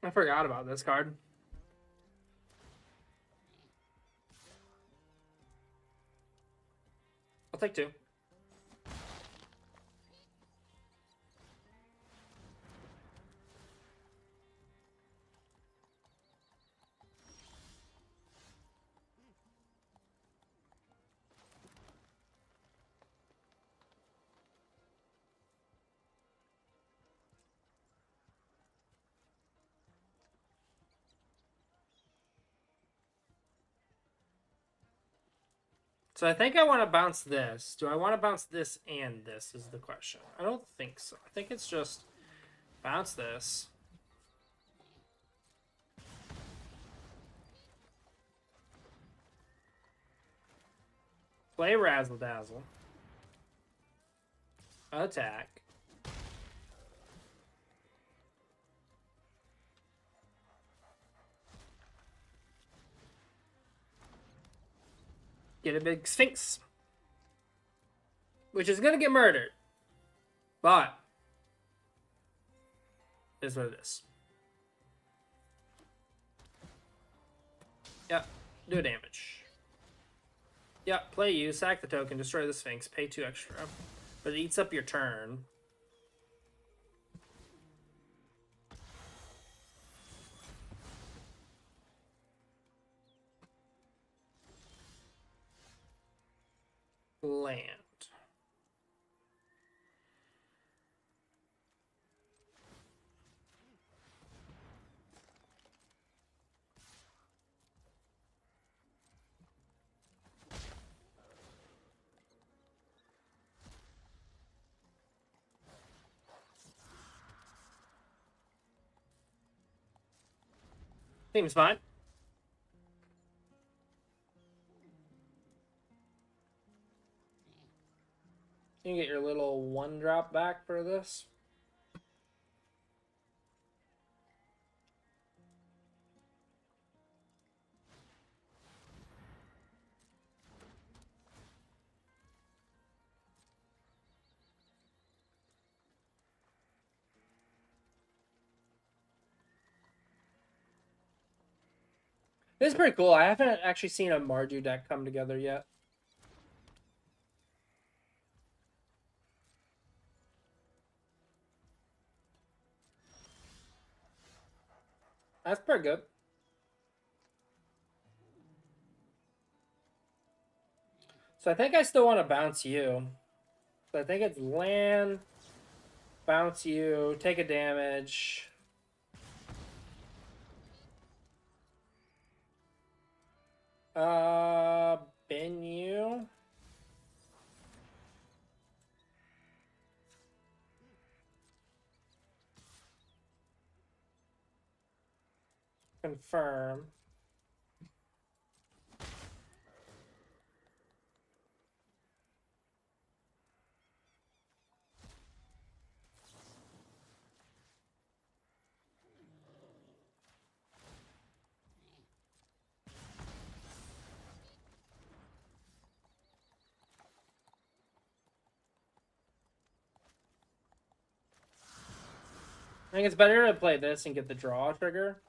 I forgot about this card. I'll take two. So I think I want to bounce this. Do I want to bounce this and this is the question. I don't think so. I think it's just bounce this. Play Razzle Dazzle. Attack. Get a big Sphinx. Which is going to get murdered. But is what it is. Yep. Do damage. Yep. Play you. Sack the token. Destroy the Sphinx. Pay 2 extra. But it eats up your turn. Land. Seems fine. You can get your little 1-drop back for this. This is pretty cool. I haven't actually seen a Mardu deck come together yet. That's pretty good. So I think I still want to bounce you. So I think it's land, bounce you, take a damage. Bin you. Confirm. I think it's better to play this and get the draw trigger.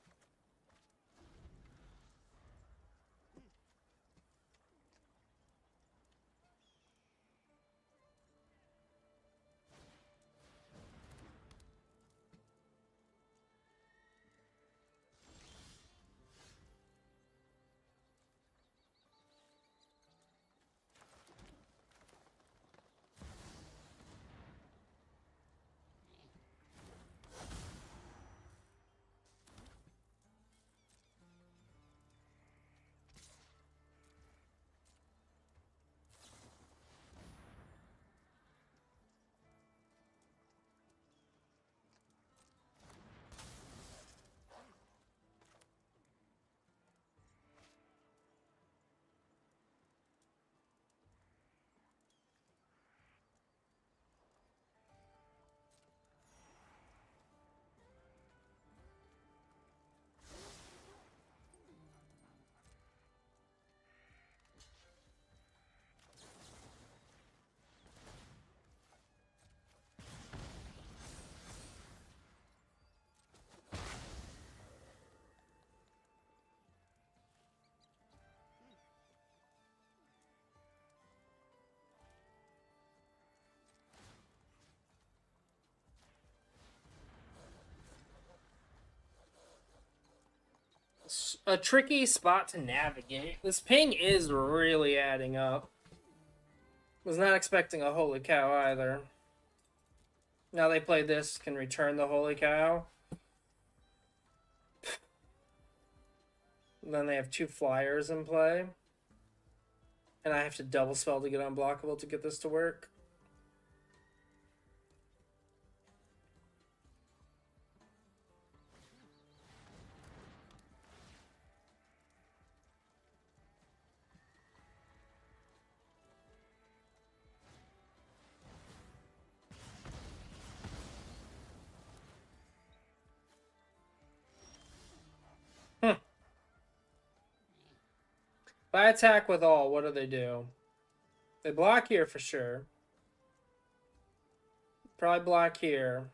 a tricky spot to navigate. This ping is really adding up. Was not expecting a holy cow either. Now they play this, can return the holy cow. And then they have 2 flyers in play. And I have to double spell to get unblockable to get this to work. If I attack with all, what do? They block here for sure. Probably block here.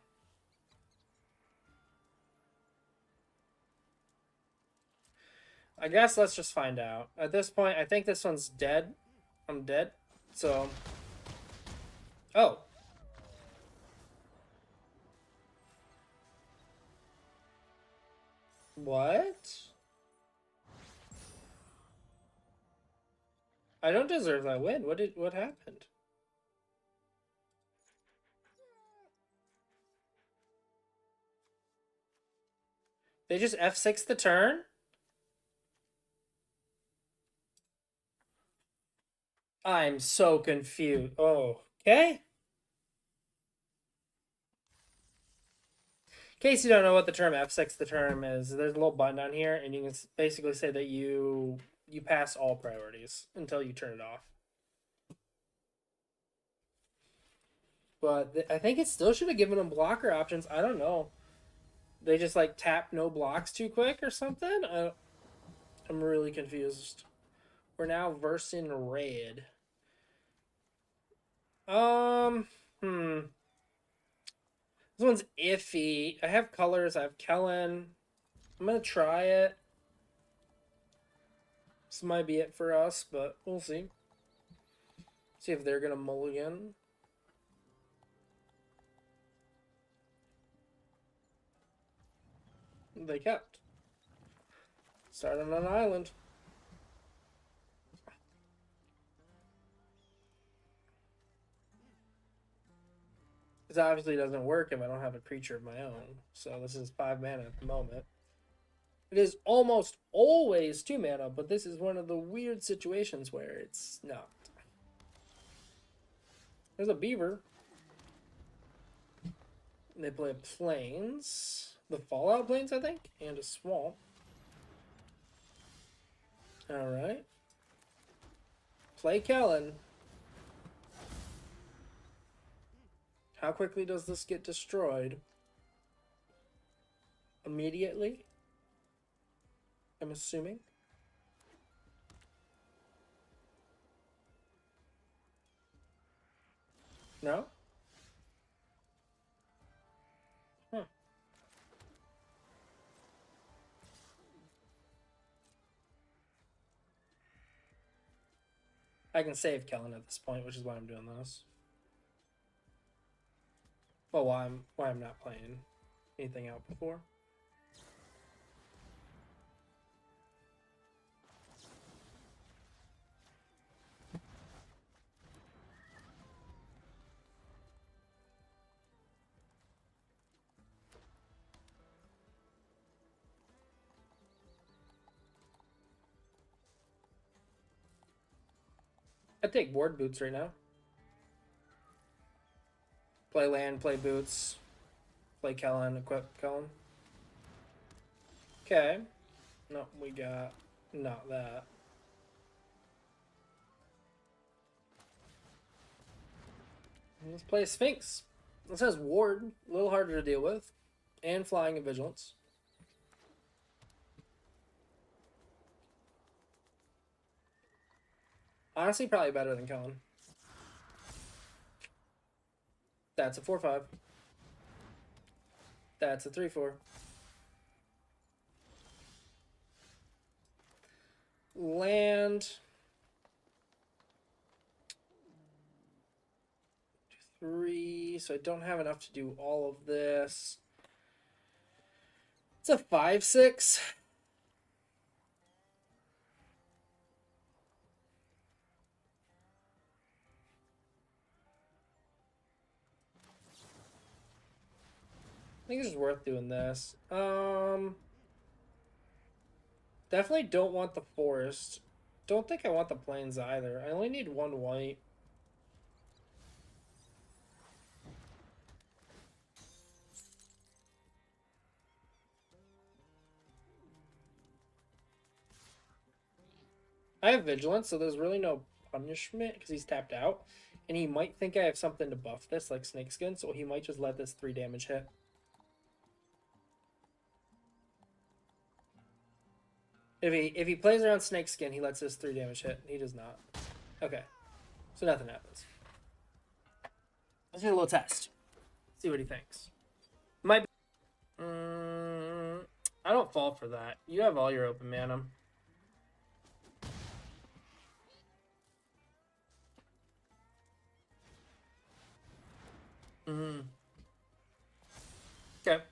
I guess let's just find out. At this point, I think this one's dead. I'm dead. So... Oh. What? I don't deserve that win. What happened? They just F6 the turn? I'm so confused. Oh, okay. In case you don't know what the term F6 the term is, there's a little button down here, and you can basically say that you pass all priorities until you turn it off. But I think it still should have given them blocker options. I don't know. They just like tap no blocks too quick or something? I'm really confused. We're now versing red. This one's iffy. I have colors. I have Kellen. I'm gonna try it. This might be it for us, but we'll see. See if they're gonna mulligan. They kept. Started on an island. This obviously doesn't work if I don't have a creature of my own. So this is 5 mana at the moment. It is almost always 2 mana, but this is one of the weird situations where it's not. There's a beaver. They play plains. The Fallout Plains, I think, and a swamp. Alright. Play Kellen. How quickly does this get destroyed? Immediately? I'm assuming. No? Huh. I can save Kellen at this point, which is why I'm doing this. Well, why I'm not playing anything out before. I take board boots right now. Play land, play boots, play Kellen, equip Kellen. Okay. No, we got not that. Let's play Sphinx. This has Ward, a little harder to deal with, and Flying and Vigilance. Honestly, probably better than Kellen. That's a 4/5. That's a 3/4. Land. 3. So I don't have enough to do all of this. It's a 5/6. think it's worth doing this. Definitely don't want the forest. Don't think I want the plains either. I only need one white. I have vigilance, so there's really no punishment because he's tapped out. And he might think I have something to buff this, like snakeskin, so he might just let this 3 damage hit. If he plays around snakeskin, he lets this 3 damage hit. He does not. Okay. So nothing happens. Let's do a little test. See what he thinks. Might be... I don't fall for that. You have all your open mana. Okay.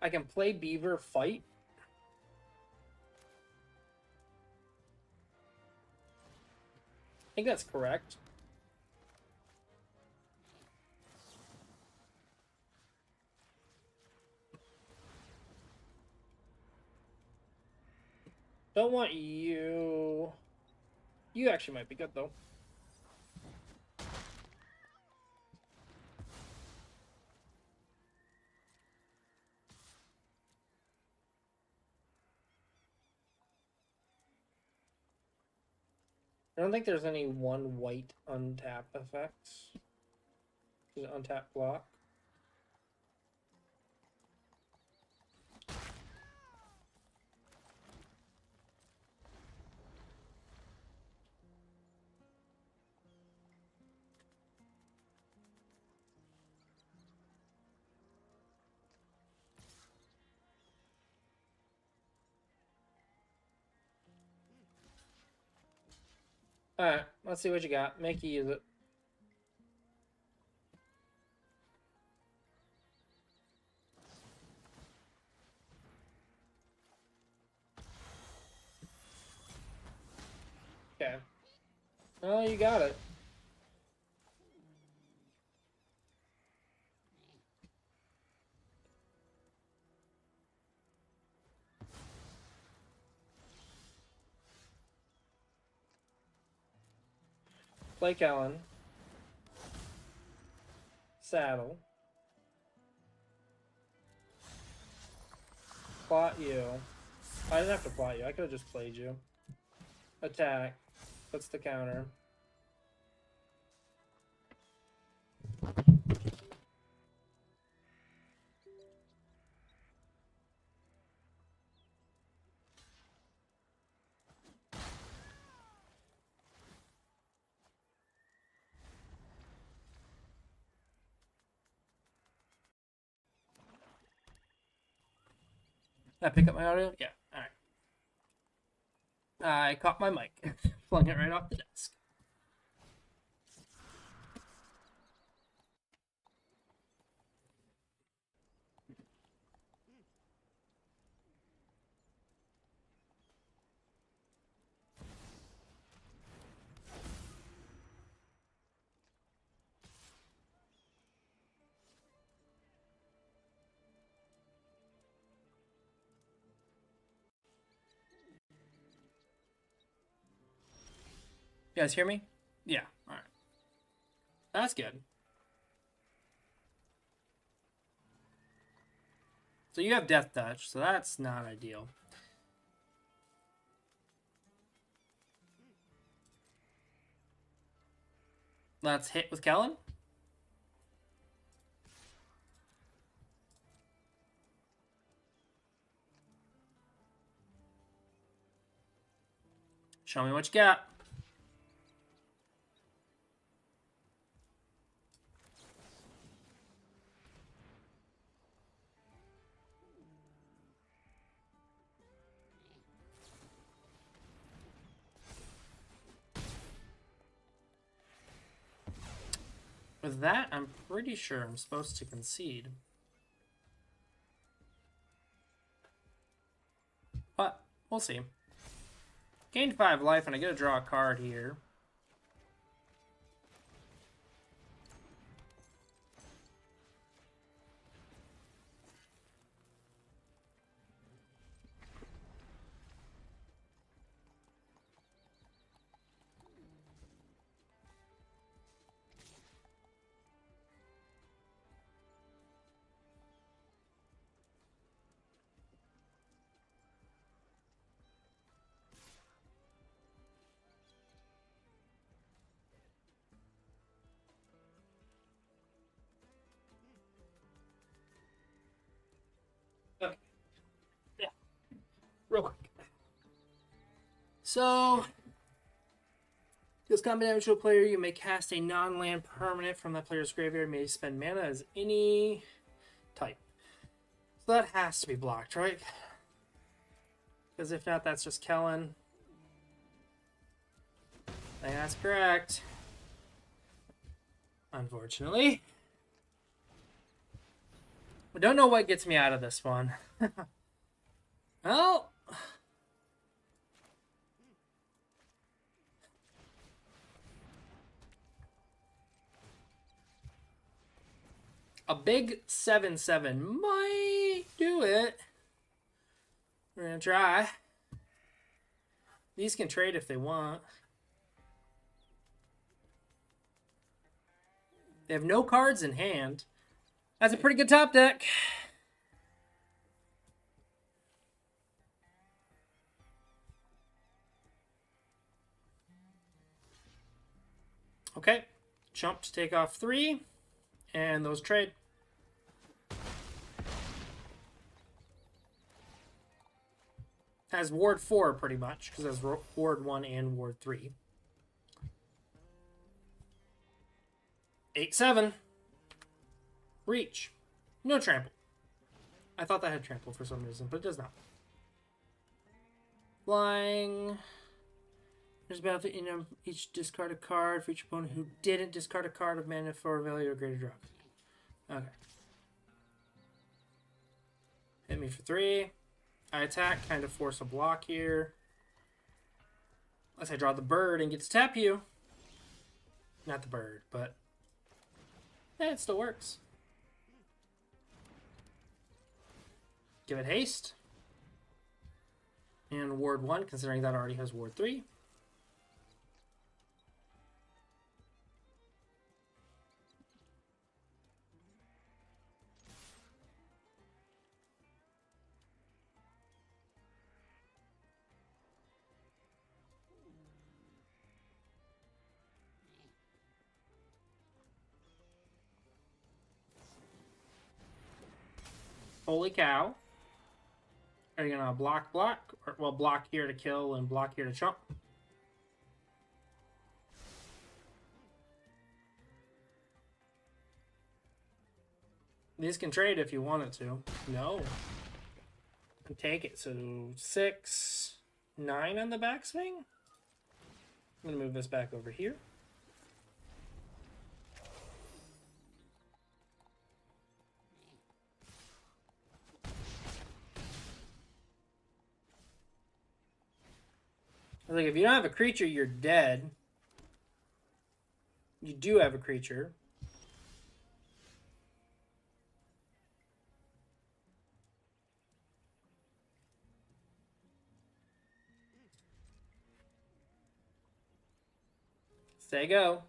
I can play Beaver, fight. I think that's correct. Don't want you. You actually might be good, though. I don't think there's any one white untap effects. There's an untap block. Alright, let's see what you got. Make you use it. Okay. Oh, you got it. Play Kellen. Saddle. Plot you. I didn't have to plot you. I could have just played you. Attack. What's the counter? Did I pick up my audio? Yeah. Alright. I caught my mic. Flung it right off the desk. You guys hear me? Yeah. Alright. That's good. So you have Death Touch, so that's not ideal. Let's hit with Kellen. Show me what you got. With that, I'm pretty sure I'm supposed to concede. But we'll see. Gained 5 life, and I get to draw a card here. Okay. Yeah. Real quick. So, deals combat damage to a player. You may cast a non-land permanent from that player's graveyard. You may spend mana as any type. So that has to be blocked, right? Because if not, that's just Kellen. That's correct. Unfortunately. I don't know what gets me out of this one. Well, a big 7/7 might do it. We're going to try. These can trade if they want. They have no cards in hand. That's a pretty good top deck. Okay. Jump to take off 3. And those trade. Has Ward 4 pretty much, because it has Ward 1 and Ward 3. 8/7. Reach. No trample. I thought that had trample for some reason, but it does not. Flying. There's about each discard a card for each opponent who didn't discard a card of mana for value or greater drop. Okay. Hit me for 3. I attack, kind of force a block here. Unless I draw the bird and get to tap you. Not the bird, but it still works. Give it haste. And Ward 1, considering that already has Ward 3. Holy cow. Are you going to block? Or, well, block here to kill and block here to chump? These can trade if you wanted to. No. Take it. So 6, 9 on the backswing. I'm going to move this back over here. Like, if you don't have a creature, you're dead. You do have a creature. Say go.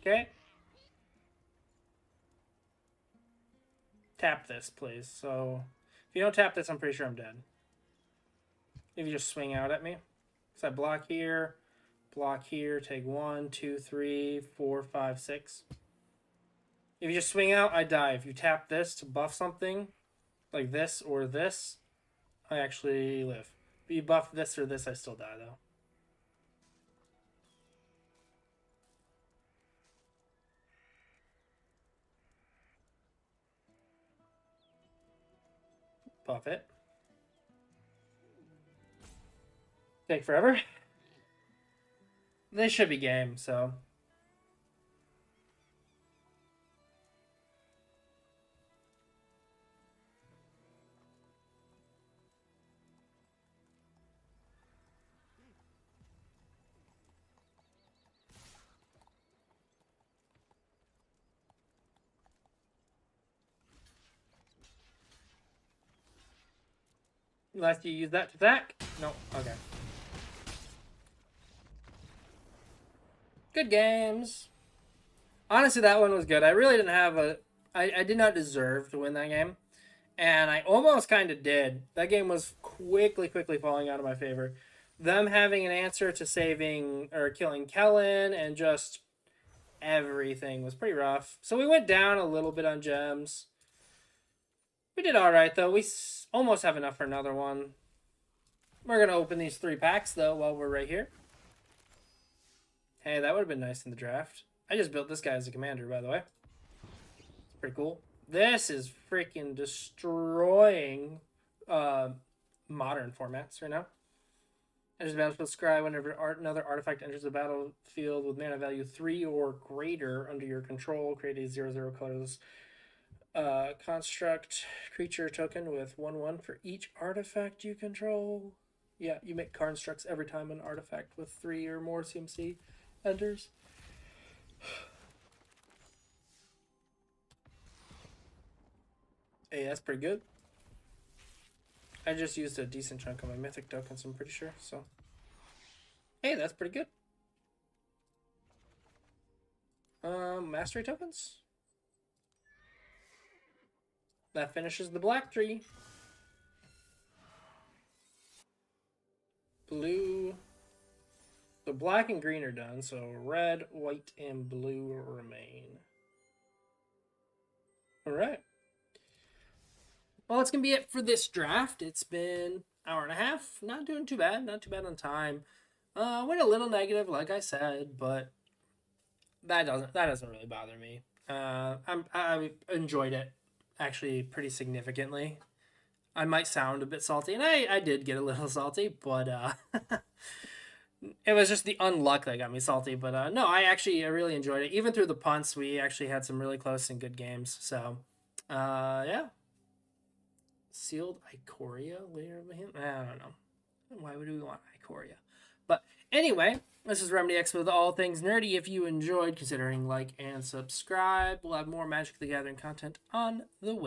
Okay. Tap this, please. So, if you don't tap this, I'm pretty sure I'm dead. If you just swing out at me. So I block here, take 1, 2, 3, 4, 5, 6. If you just swing out, I die. If you tap this to buff something, like this or this, I actually live. If you buff this or this, I still die, though. Buff it. Take forever. They should be game, so. Unless you use that to attack. No, okay. Good games. Honestly, that one was good. I really didn't have a. I did not deserve to win that game. And I almost kind of did. That game was quickly falling out of my favor. Them having an answer to saving or killing Kellen and just everything was pretty rough. So we went down a little bit on gems. We did all right, though. We almost have enough for another one. We're going to open these 3 packs, though, while we're right here. Hey, that would have been nice in the draft. I just built this guy as a commander, by the way. It's pretty cool. This is freaking destroying modern formats right now. Enters the battlefield scry whenever another artifact enters the battlefield with mana value 3 or greater under your control. Create a 0/0 colorless construct creature token with 1/1 for each artifact you control. Yeah, you make constructs every time an artifact with 3 or more CMC enters. Hey, that's pretty good. I just used a decent chunk of my mythic tokens, I'm pretty sure, so. Hey, that's pretty good. Mastery tokens? That finishes the black tree. Blue. The black and green are done, so red, white, and blue remain. Alright. Well, that's going to be it for this draft. It's been an hour and a half. Not doing too bad. Not too bad on time. Went a little negative, like I said, but that doesn't really bother me. I enjoyed it actually pretty significantly. I might sound a bit salty, and I did get a little salty, but it was just the unluck that got me salty. But no, I really enjoyed it. Even through the punts, we actually had some really close and good games. So yeah. Sealed Ikoria later of him? I don't know. Why would we want Ikoria? But anyway, this is Remedy X with all things nerdy. If you enjoyed, considering like and subscribe. We'll have more Magic the Gathering content on the way.